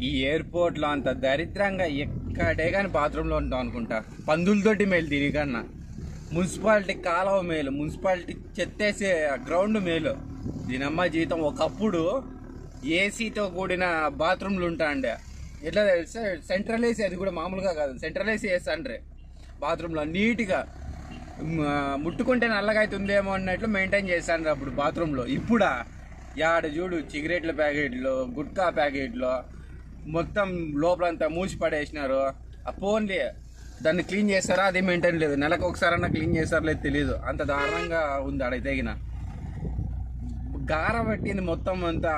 ఈ ఎయిర్పోర్ట్లో అంత దరిద్రంగా ఎక్కడే కానీ బాత్రూంలో ఉంటాం అనుకుంటా. పందులతోటి మేలు తిరిగన్నా. మున్సిపాలిటీ కాలువ మేలు, మున్సిపాలిటీ చెత్తేసే గ్రౌండ్ మేలు. దీనమ్మ జీతం. ఒకప్పుడు ఏసీతో కూడిన బాత్రూమ్లు ఉంటాండే. ఎట్లా తెలిస్తే సెంట్రల్ ఏసీ, అది కూడా మామూలుగా కాదు, సెంట్రల్ ఏసీ వేస్తాండ్రే బాత్రూంలో. నీట్గా ముట్టుకుంటే నల్లగా అవుతుందేమో అన్నట్లు మెయింటైన్ చేస్తాండ్రు అప్పుడు బాత్రూంలో. ఇప్పుడా యాడ చూడు సిగరెట్ల ప్యాకెట్లు, గుట్కా ప్యాకెట్లు, మొత్తం లోపలంతా మూసి పడేసినారు. ఆ ఫోన్లే దాన్ని క్లీన్ చేస్తారా, అది మెయింటైన్ లేదు. నెలకు ఒకసారన్నా క్లీన్ చేస్తారో లేదు తెలియదు. అంత దారుణంగా ఉంది ఆడ తెగిన. గార పట్టింది మొత్తం అంతా,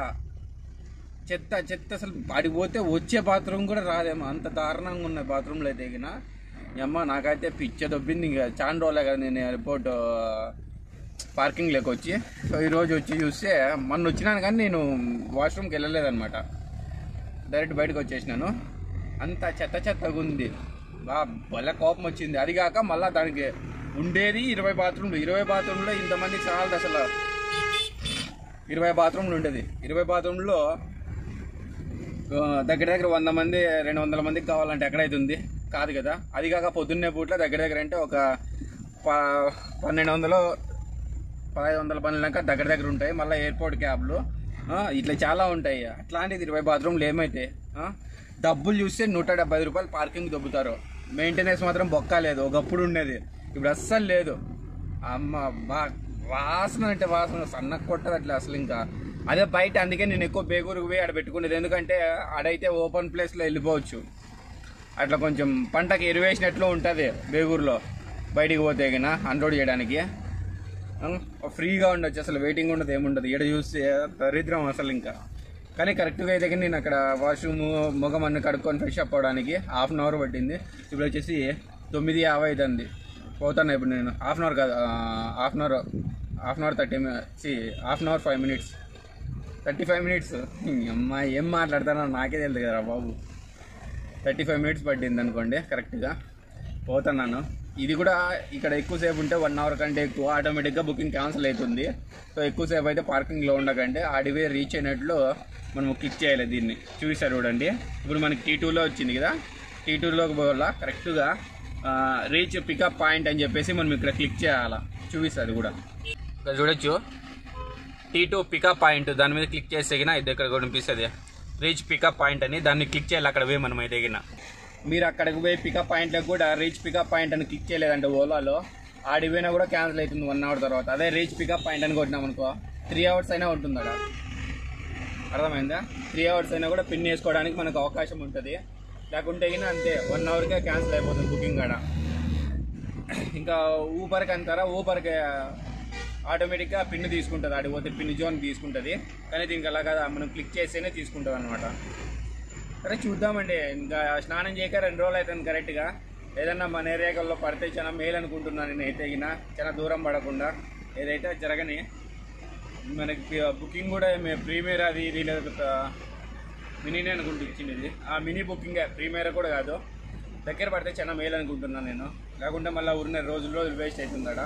చెత్త చెత్త. అసలు ఆడికి పోతే వచ్చే బాత్రూమ్ కూడా రాదేమో, అంత దారుణంగా ఉన్నాయి బాత్రూంలో తెగిన. అమ్మ నాకైతే పిచ్చ దొబ్బింది. ఇంకా చాలా రోజులే కదా నేను ఎయిర్పోర్ట్ పార్కింగ్ లేకొచ్చి. సో ఈరోజు వచ్చి చూస్తే మొన్న వచ్చినాను కానీ నేను వాష్రూమ్కి వెళ్ళలేదన్నమాట, డైరెక్ట్ బయటకు వచ్చేసినాను. అంత చెత్త చెత్తగా ఉంది. భలే కోపం వచ్చింది. అది కాక మళ్ళీ దానికి ఉండేది 20 బాత్రూమ్లు. 20 బాత్రూంలో ఇంతమంది చాలదు అసలు. 20 బాత్రూమ్లు ఉండేది. 20 బాత్రూంలో దగ్గర 100 మంది 200 మందికి కావాలంటే ఎక్కడైతుంది? కాదు కదా. అది కాక పొద్దున్నే పూట్ల దగ్గర అంటే ఒక 1200-1500 పనులక దగ్గర ఉంటాయి. మళ్ళీ ఎయిర్పోర్ట్ క్యాబ్లు ఇట్లా చాలా ఉంటాయి. అట్లాంటిది 20 బాత్రూమ్లు ఏమైతే డబ్బులు చూస్తే 170 రూపాయలు పార్కింగ్ దొబ్బుతారు. మెయింటెనెన్స్ మాత్రం బొక్క లేదు. ఒకప్పుడు ఉండేది, ఇప్పుడు అస్సలు లేదు. అమ్మ వాసన అంటే వాసన సన్నగా కొట్టదు అట్లా అసలు. ఇంకా అదే బయట. అందుకే నేను ఎక్కువ బేగూరుకు పోయి ఆడ పెట్టుకునేది. ఎందుకంటే ఆడైతే ఓపెన్ ప్లేస్లో వెళ్ళిపోవచ్చు. అట్లా కొంచెం పంటకి ఎరువేసినట్లు ఉంటుంది బేగూరులో. బయటికి పోతే గిన అన్లోడ్ చేయడానికి ఫ్రీగా ఉండొచ్చు, అసలు వెయిటింగ్ ఉండదు, ఏముండదు. ఇక్కడ చూస్తే దరిద్రం అసలు. ఇంకా కానీ కరెక్ట్గా అయితే కానీ నేను అక్కడ వాష్రూమ్ ముఖం అన్ని కడుక్కొని ఫ్రెష్ అప్ అవ్వడానికి 1/2 అవర్ పట్టింది. ఇప్పుడు వచ్చేసి 9:50 అవుతుంది. పోతాను ఇప్పుడు నేను. 1/2 అవర్ కాదు, 1/2 అవర్ 5 minutes 35 minutes. అమ్మా ఏం మాట్లాడతానో నాకే తెలియదు కదా బాబు. 35 minutes పట్టింది అనుకోండి కరెక్ట్గా. పోతున్నాను. ఇది కూడా ఇక్కడ ఎక్కువసేపు ఉంటే 1 అవర్ కంటే ఎక్కువ ఆటోమేటిక్గా బుకింగ్ క్యాన్సిల్ అవుతుంది. సో ఎక్కువసేపు అయితే పార్కింగ్లో ఉండకండి. ఆడివే రీచ్ అయినట్లు మనం క్లిక్ చేయాలి. దీన్ని చూపిస్తారు చూడండి. ఇప్పుడు మనకి T2లో వచ్చింది కదా, T2లోకి పోవాలా. కరెక్ట్గా రీచ్ పికప్ పాయింట్ అని చెప్పేసి మనం ఇక్కడ క్లిక్ చేయాలా. చూపిస్తుంది కూడా ఇక్కడ చూడొచ్చు. T2 పికప్ పాయింట్, దాని మీద క్లిక్ చేస్తే గిన ఇది ఇక్కడ కనిపిస్తుంది రీచ్ పికప్ పాయింట్ అని. దాన్ని క్లిక్ చేయాలి. అక్కడ పోయి మనం అయితే గిన మీరు అక్కడికి పోయి పికప్ పాయింట్లకు కూడా రీచ్ పికప్ పాయింట్ అని క్లిక్ చేయలేదంటే ఓలాలో ఆడిపోయినా కూడా క్యాన్సిల్ అవుతుంది 1 అవర్ తర్వాత. అదే రీచ్ పికప్ పాయింట్ అని కొట్టినాం అనుకో 3 hours అయినా ఉంటుంది అక్కడ. అర్థమైందా? 3 hours అయినా కూడా పిన్ వేసుకోవడానికి మనకు అవకాశం ఉంటుంది. లేకుంటే అయినా అంతే 1 అవర్కే క్యాన్సిల్ అయిపోతుంది బుకింగ్ కాడ. ఇంకా ఊపర్కి అంటారా, ఊపర్కి ఆటోమేటిక్గా పిన్ తీసుకుంటుంది. ఆడిపోతే పిన్ జోన్ తీసుకుంటుంది. కానీ దీనికి అలా కదా, మనం క్లిక్ చేస్తేనే తీసుకుంటుంది అనమాట. సరే చూద్దామండి. ఇంకా స్నానం చేయక 2 రోజులు అవుతుంది కరెక్ట్గా. ఏదన్నా మన ఏరియాలో పడితే చాలా మేలు అనుకుంటున్నాను నేను. అయితే చాలా దూరం పడకుండా ఏదైతే జరగని. మనకి బుకింగ్ కూడా ప్రీమియర్ అది ఇది లేదా మినీనే అనుకుంటూ ఇచ్చింది. ఆ మినీ బుకింగే, ప్రీమియర్ కూడా కాదు. దగ్గర పడితే చాలా మేలు అనుకుంటున్నాను నేను. లేకుంటే మళ్ళీ ఊరిన రోజులు వేస్ట్ అవుతుందట.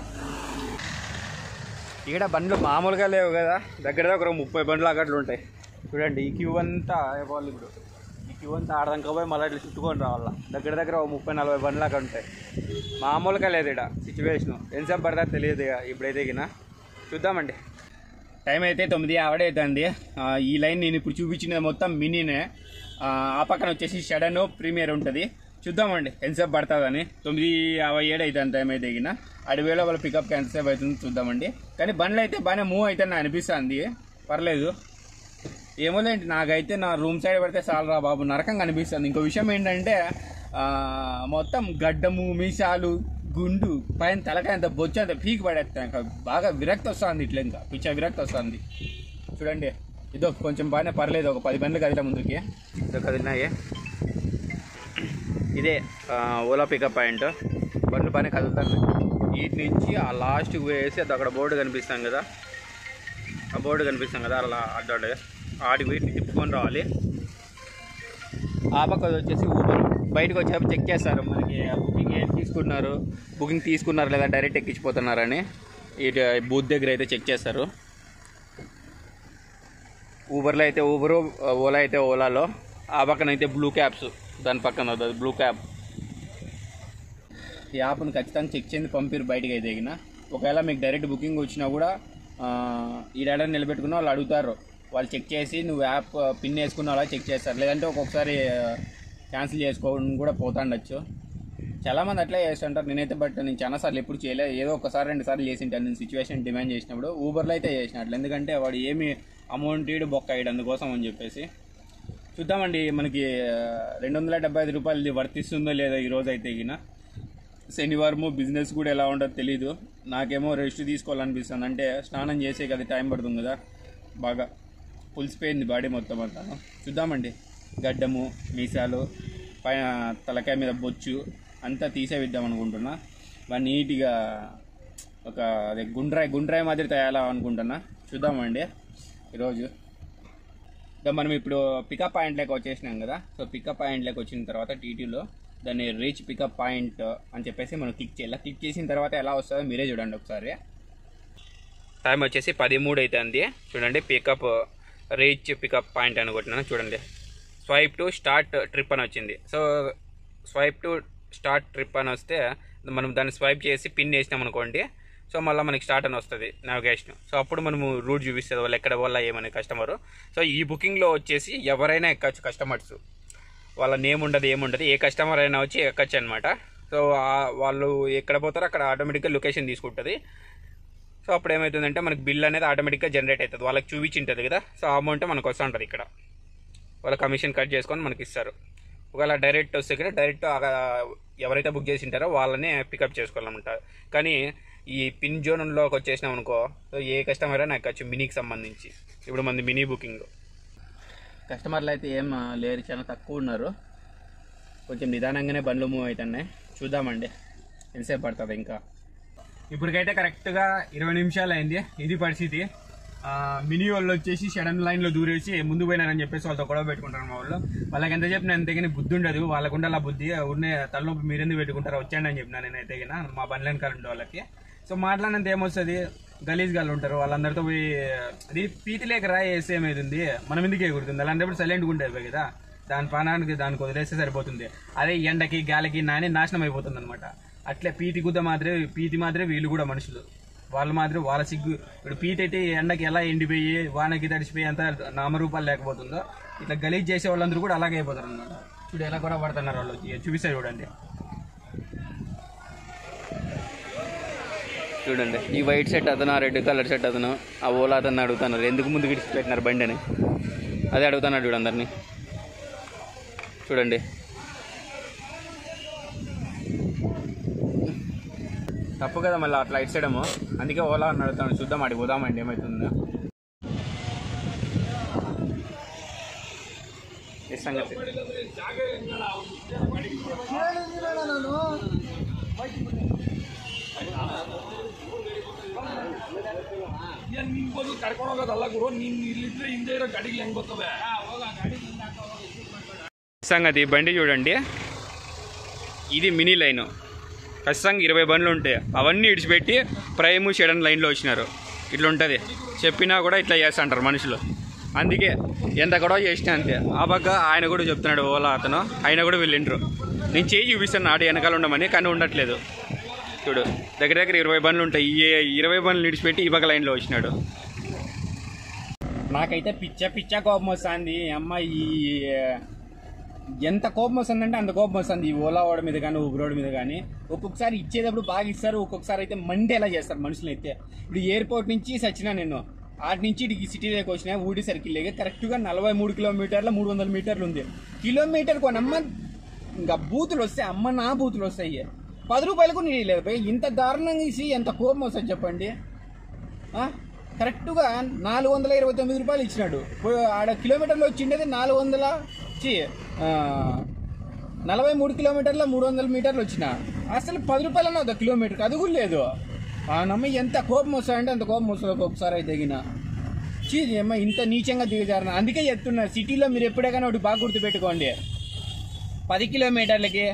ఇక్కడ బండ్లు మామూలుగా లేవు కదా, దగ్గర ఒక 30 బండ్లు అక్కట్లు ఉంటాయి చూడండి. ఈ క్యూ అంతా అయిపోవాలి. ఇప్పుడు ఈ క్యూ అంతా ఆడదాకా పోయి మళ్ళీ ఇట్లా చుట్టుకొని రావాలా. దగ్గర ఒక 30-40 బండ్లు అక్కడ ఉంటాయి. మామూలుగా లేదు ఇక్కడ సిచ్యువేషను. ఎంతసేపు పడతా తెలియదు. ఇప్పుడైతే గిన చూద్దామండి. టైం అయితే 9:50 అవుతుంది. ఈ లైన్ నేను ఇప్పుడు చూపించినది మొత్తం మినీనే. ఆ పక్కన వచ్చేసి షడన్ ప్రీమియర్ ఉంటుంది. చూద్దామండి ఎంతసేపు పడుతుందని. 9:57 అవుతుంది టైం అయితే దిగిన. అడవిలో వాళ్ళ పికప్కి ఎంతసేపు అవుతుంది చూద్దామండి. కానీ బండ్లు అయితే బాగానే మూవ్ అయితే నాకు అనిపిస్తుంది, పర్లేదు. ఏమోలేంటి, నాకైతే నా రూమ్ సైడ్ పడితే చాలరా బాబు, నరకంగా అనిపిస్తుంది. ఇంకో విషయం ఏంటంటే మొత్తం గడ్డము, మీసాలు, గుండు, పైన తలకాయ అంత బొచ్చు అంత పీకి పడేస్తాను. ఇంకా బాగా విరక్తి వస్తుంది, ఇట్లా ఇంకా పిచ్చ విరక్తి వస్తుంది. చూడండి, ఇదో కొంచెం బాగానే పర్లేదు. ఒక 10 బండ్లు కదిలా ముందుకి, ఇదో కదిలినాయి. ఇదే ఓలా పికప్ పాయింట్. బండ్లు బాగానే కదులుతాయి. వీటి నుంచి ఆ లాస్ట్కి వేసి అది అక్కడ బోర్డు కనిపిస్తాం కదా, ఆ బోర్డు కనిపిస్తాం కదా, అలా అడ్డాడు ఆడికి వీటిని తిప్పుకొని రావాలి. ఆ పక్క వచ్చేసి ఊబర్. బయటకు వచ్చాక చెక్ చేస్తారు మనకి బుకింగ్ ఏం తీసుకున్నారు, బుకింగ్ తీసుకున్నారు లేదా డైరెక్ట్ ఎక్కించిపోతున్నారని. ఇటు బూత్ దగ్గర అయితే చెక్ చేస్తారు. ఊబర్లో అయితే ఊబరు, ఓలా అయితే ఓలాలో. ఆ పక్కన అయితే బ్లూ క్యాబ్స్, దాని పక్కన బ్లూ క్యాబ్. ఈ యాప్ను ఖచ్చితంగా చెక్ చేయండి, పంపిరు బయటకు అయితే దిగిన. ఒకవేళ మీకు డైరెక్ట్ బుకింగ్ వచ్చినా కూడా ఈ డేటా నిలబెట్టుకున్న వాళ్ళు అడుగుతారు. వాళ్ళు చెక్ చేసి నువ్వు యాప్ పిన్ వేసుకున్న అలా చెక్ చేస్తారు. లేదంటే ఒక్కొక్కసారి క్యాన్సిల్ చేసుకోవడం కూడా పోతాండొచ్చు. చాలామంది అట్లే చేస్తుంటారు. నేను చాలాసార్లు ఎప్పుడు చేయలేదు, ఏదో ఒకసారి 2 సార్లు చేసింటాను నేను సిచ్యువేషన్ డిమాండ్ చేసినప్పుడు. ఊబర్లో అయితే చేసినట్లు, ఎందుకంటే వాడు ఏమి అమౌంట్ ఇడు బొక్క అయ్యాడు అందుకోసం అని చెప్పేసి. చూద్దామండి, మనకి 275 రూపాయలది వర్తిస్తుందో లేదో ఈరోజు అయితే గిన. శనివారము బిజినెస్ కూడా ఎలా ఉండదో తెలీదు. నాకేమో రెస్ట్ తీసుకోవాలనిపిస్తుంది, అంటే స్నానం చేసే కదా టైం పడుతుంది కదా, బాగా పులిసిపోయింది బాడీ మొత్తం అంతా. చూద్దామండి, గడ్డము, మీసాలు, పైన తలకాయ మీద బొచ్చు అంతా తీసేవిద్దాం అనుకుంటున్నా. బాగా నీట్గా ఒక అదే గుండ్రాయి మాదిరి తయారనుకుంటున్నా. చూద్దామండి ఈరోజు. మనం ఇప్పుడు పికప్ పాయింట్లోకి వచ్చేసినాం కదా. సో పికప్ పాయింట్లోకి వచ్చిన తర్వాత టీటీలో దాన్ని రీచ్ పికప్ పాయింట్ అని చెప్పేసి మనం క్లిక్ చేయాలి. క్లిక్ చేసిన తర్వాత ఎలా వస్తుందో మీరే చూడండి ఒకసారి. టైం వచ్చేసి 13 అవుతుంది. చూడండి, రీచ్ పికప్ పాయింట్ అని కొట్టినాను. చూడండి, స్వైప్ టు స్టార్ట్ ట్రిప్ అని వచ్చింది. So swipe to start trip అని వస్తే మనం దాన్ని స్వైప్ చేసి పిన్ వేసినాం అనుకోండి, సో మళ్ళీ మనకి స్టార్ట్ అని వస్తుంది నావిగేషన్. సో అప్పుడు మనము రూట్ చూపిస్తుంది వాళ్ళు ఎక్కడ వల్ల ఏమనే కస్టమరు. సో ఈ బుకింగ్లో వచ్చేసి ఎవరైనా ఎక్కచ్చు, కస్టమర్స్ వాళ్ళ నేమ్ ఉండదు ఏముండదు, ఏ కస్టమర్ అయినా వచ్చి ఎక్కచ్చు అనమాట. సో వాళ్ళు ఎక్కడ పోతారో అక్కడ ఆటోమేటిక్గా లొకేషన్ తీసుకుంటుంది. సో అప్పుడు ఏమవుతుందంటే మనకి బిల్ అనేది ఆటోమేటిక్గా జనరేట్ అవుతుంది, వాళ్ళకి చూపించింటుంది కదా. సో ఆ అమౌంట్ మనకు వస్తూ ఉంటుంది. ఇక్కడ వాళ్ళ కమిషన్ కట్ చేసుకొని మనకి ఇస్తారు. ఒకవేళ డైరెక్ట్ వస్తే కూడా డైరెక్ట్ ఎవరైతే బుక్ చేసి ఉంటారో వాళ్ళనే పికప్ చేసుకోవాలన్నమాట. కానీ ఈ పిన్ జోన్లోకి వచ్చేసినాం అనుకో, సో ఏ కస్టమర్ అయినా ఎక్కచ్చు మినీకి సంబంధించి. ఇప్పుడు మంది మినీ బుకింగ్ కస్టమర్లు అయితే ఏం లేరు, చాలా తక్కువ ఉన్నారు. కొంచెం నిదానంగానే బండ్లు మూవ్ అవుతున్నాయి. చూద్దామండి ఎంతసేపు పడుతుంది ఇంకా. ఇప్పటికైతే కరెక్ట్గా 20 నిమిషాలు అయింది. ఇది పరిస్థితి. మినీ వాళ్ళు వచ్చేసి సడన్ లైన్లో దూరేసి ముందు పోయినారని చెప్పేసి వాళ్ళతో గొడవ పెట్టుకుంటారు మా వాళ్ళు. వాళ్ళకి ఎంత చెప్పిన అంతేగాని బుద్ధి ఉండదు, వాళ్ళకుండా అలా బుద్ధి ఉన్నే తలనొప్పి మీరెందుకు పెట్టుకుంటారో వచ్చాను అని చెప్పినా నేను అయితే మా బండ్లు వెనకాల ఉండే వాళ్ళకి. సో మాట్లాడినంత ఏమొస్తుంది, గలీజ్ గాళ్ళు ఉంటారు, వాళ్ళందరితో పోయి అది పీతి లేక రాయి వేస్తే ఏమైతుంది, మనం ఎందుకు ఎగురుతుంది. అలాంటప్పుడు సైలెంట్గా ఉండేవి కదా, దాని పానానికి దానికి వదిలేస్తే సరిపోతుంది. అదే ఎండకి గాలికి నాశనం అయిపోతుంది అనమాట. అట్లే పీతి మాత్రమే వీళ్ళు కూడా మనుషులు, వాళ్ళు మాత్రం వాళ్ళ సిగ్గు. ఇప్పుడు పీతి అయితే ఎండకి ఎలా ఎండిపోయి వానకి తడిచిపోయి అంత నామరూపాలు లేకపోతుందో, ఇట్లా గలీజ్ చేసే వాళ్ళందరూ కూడా అలాగే అయిపోతారు అనమాట. చూడు ఎలా కూడా పడుతున్నారు వాళ్ళు, చూపిస్తారు చూడండి. చూడండి, ఈ వైట్ షర్ట్ అతను, ఆ రెడ్ కలర్ షర్ట్ అతను, ఆ ఓలా అతను అడుగుతున్నారు ఎందుకు ముందు విడిచి పెట్టినారు బండి అని. అదే అడుగుతున్నాడు చూడు అందరినీ. చూడండి, తప్పు కదా మళ్ళీ అట్లా ఇట్ సైడము. అందుకే ఓలా అని అడుగుతాను. చూద్దాం, అడిగి పోదామండి ఏమవుతుందో. ఈ సంగతి సంగతి బండి చూడండి, ఇది మినీ లైను. ఖచ్చితంగా 20 బండ్లు ఉంటాయి, అవన్నీ ఇడిచిపెట్టి ప్రైమ్ షెడన్ లైన్లో వచ్చినారు. ఇట్లా ఉంటుంది, చెప్పినా కూడా ఇట్లా చేస్తుంటారు మనుషులు. అందుకే ఎంత గొడవ చేసినా అంతే. ఆ పక్క ఆయన కూడా చెప్తున్నాడు ఓలా అతను, ఆయన కూడా వెళ్ళిండ్రు. నేను చేయి చూపిస్తాను ఆడు వెనకాల ఉండమని, కానీ ఉండట్లేదు. చూడు, దగ్గర 20 బండ్లు ఉంటాయి, ఈ 20 బండ్లు విడిచిపెట్టి ఈ పక్క లైన్లో వచ్చినాడు. నాకైతే పిచ్చ కోపం వస్తుంది. అమ్మ ఈ ఎంత కోపం వస్తుందంటే అంత కోపం వస్తుంది ఈ ఓలా వాడి మీద కానీ ఊబర్ మీద కానీ. ఒక్కొక్కసారి ఇచ్చేటప్పుడు బాగా ఇస్తారు, ఒక్కొక్కసారి అయితే మండేలా చేస్తారు మనుషులు అయితే. ఇప్పుడు ఎయిర్పోర్ట్ నుంచి సచ్చినా నేను ఆటి నుంచి ఇటు సిటీలోకి వచ్చినా ఊడి సర్కిల్ లేక కరెక్ట్గా 43 కిలోమీటర్ల 300 మీటర్లు ఉంది. కిలోమీటర్ కొనమ్మ ఇంకా బూతులు వస్తాయి, అమ్మ నా బూతులు వస్తాయి. 10 రూపాయలకు నేను లేదు పోయి ఇంత దారుణంగా ఇసి ఎంత కోపం వస్తుంది చెప్పండి. కరెక్ట్గా 429 రూపాయలు ఇచ్చినాడు. ఆడ కిలోమీటర్లో వచ్చిండేది 43 కిలోమీటర్ల 300 మీటర్లు వచ్చిన. అసలు 10 రూపాయలన్నా అవుతుంది కిలోమీటర్కి, అది కూడా లేదు. నమ్మ ఎంత కోపం వస్తుందంటే అంత కోపం వస్తుంది ఒక్కొక్కసారి అయితే దిగిన. అమ్మ ఇంత నీచంగా దిగజారన. అందుకే చెప్తున్నారు సిటీలో మీరు ఎప్పుడే కానీ ఒకటి బాగా గుర్తుపెట్టుకోండి, 10 కిలోమీటర్లకి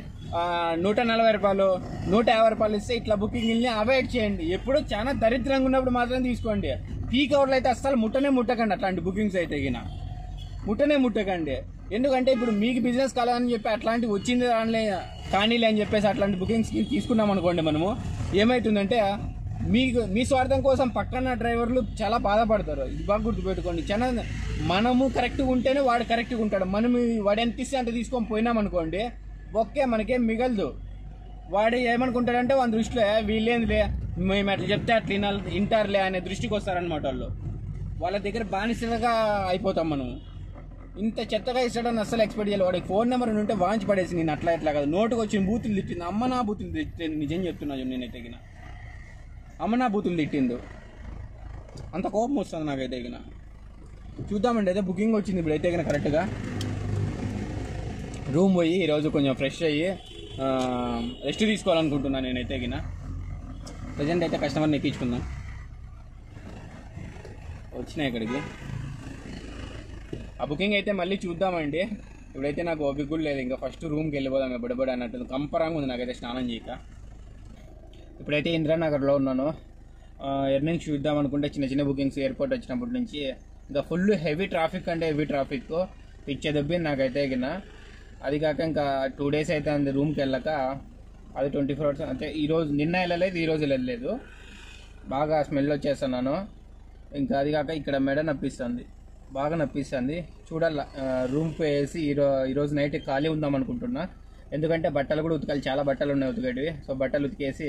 140 రూపాయలు 150 రూపాయలు ఇస్తే ఇట్లా బుకింగ్ని అవాయిడ్ చేయండి. ఎప్పుడో చాలా దరిద్రంగా ఉన్నప్పుడు మాత్రం తీసుకోండి. పీక్ అవర్లో అయితే అస్సలు ముట్టకండి అట్లాంటి బుకింగ్స్ అయితే ముట్టకండి. ఎందుకంటే ఇప్పుడు మీకు బిజినెస్ కావాలని చెప్పి అట్లాంటి వచ్చింది కానీలే అని చెప్పేసి అట్లాంటి బుకింగ్స్ తీసుకున్నాం అనుకోండి, మనము ఏమవుతుందంటే మీ స్వార్థం కోసం పక్కన డ్రైవర్లు చాలా బాధపడతారు. ఇది బాగా గుర్తుపెట్టుకోండి. చాలా మనము కరెక్ట్గా ఉంటేనే వాడు కరెక్ట్గా ఉంటాడు. మనం వాడు ఎంత ఇస్తే అంత తీసుకొని పోయినామనుకోండి, ఓకే మనకేం మిగలదు. వాడు ఏమనుకుంటాడంటే వాళ్ళ దృష్టిలో వీళ్ళేందులే మేము అట్లా చెప్తే అట్లా వింటారులే అనే దృష్టికి వస్తారనమాట వాళ్ళు. వాళ్ళ దగ్గర బానిసలుగా అయిపోతాం మనం. ఇంత చెత్తగా ఇస్తాడని అస్సలు ఎక్స్పెక్ట్ చేయాలి. వాడికి ఫోన్ నెంబర్ ఉంటే వాంచి పడేసి నేను అట్లా కాదు, నోటుకు వచ్చిన బూతులు తిట్టింది. అమ్మ నా బూతులు తిట్టింది, నిజం చెప్తున్నా నేనైతే తగిన అమ్మ నా బూతులు తిట్టిండు. అంత కోపం వస్తుంది నాకైతే తగిన. చూద్దామండి, అయితే బుకింగ్ వచ్చింది ఇప్పుడు అయితే తగిన కరెక్ట్గా. రూమ్ పోయి ఈరోజు కొంచెం ఫ్రెష్ అయ్యి రెస్ట్ తీసుకోవాలనుకుంటున్నాను నేనైతే తగిన. ప్రజెంట్ అయితే కస్టమర్ని ఎక్కించుకుందాం. వచ్చినాయి ఇక్కడికి. ఆ బుకింగ్ అయితే మళ్ళీ చూద్దామండి. ఇప్పుడైతే నాకు ఓపిక కూడా లేదు, ఇంకా ఫస్ట్ రూమ్కి వెళ్ళిపోదాం ఎప్పుడెప్పుడు అన్నట్టు కంపరంగా ఉంది నాకైతే స్నానం చేయక. ఇప్పుడైతే ఇంద్రానగర్లో ఉన్నాను. ఎర్నింగ్స్ చూద్దాం అనుకుంటే చిన్న చిన్న బుకింగ్స్ ఎయిర్పోర్ట్ వచ్చినప్పటి నుంచి ఇంకా ఫుల్ హెవీ ట్రాఫిక్ అంటే హెవీ ట్రాఫిక్ పిచ్చే దెబ్బింది నాకైతే గిన. అది కాక ఇంకా 2 days అయితే అంది రూమ్కి వెళ్ళక. అది 24 hours అంటే ఈరోజు నిన్న వెళ్ళలేదు, ఈరోజు వెళ్ళలేదు. బాగా స్మెల్ వచ్చేస్తున్నాను. ఇంకా అది కాక ఇక్కడ మెడ నప్పిస్తుంది, బాగా నప్పిస్తుంది. చూడాల రూమ్ వేసి ఈరోజు నైట్ ఖాళీ ఉందాం అనుకుంటున్నా. ఎందుకంటే బట్టలు కూడా ఉతకాలి, చాలా బట్టలు ఉన్నాయి ఉతికేటివి. సో బట్టలు ఉతికేసి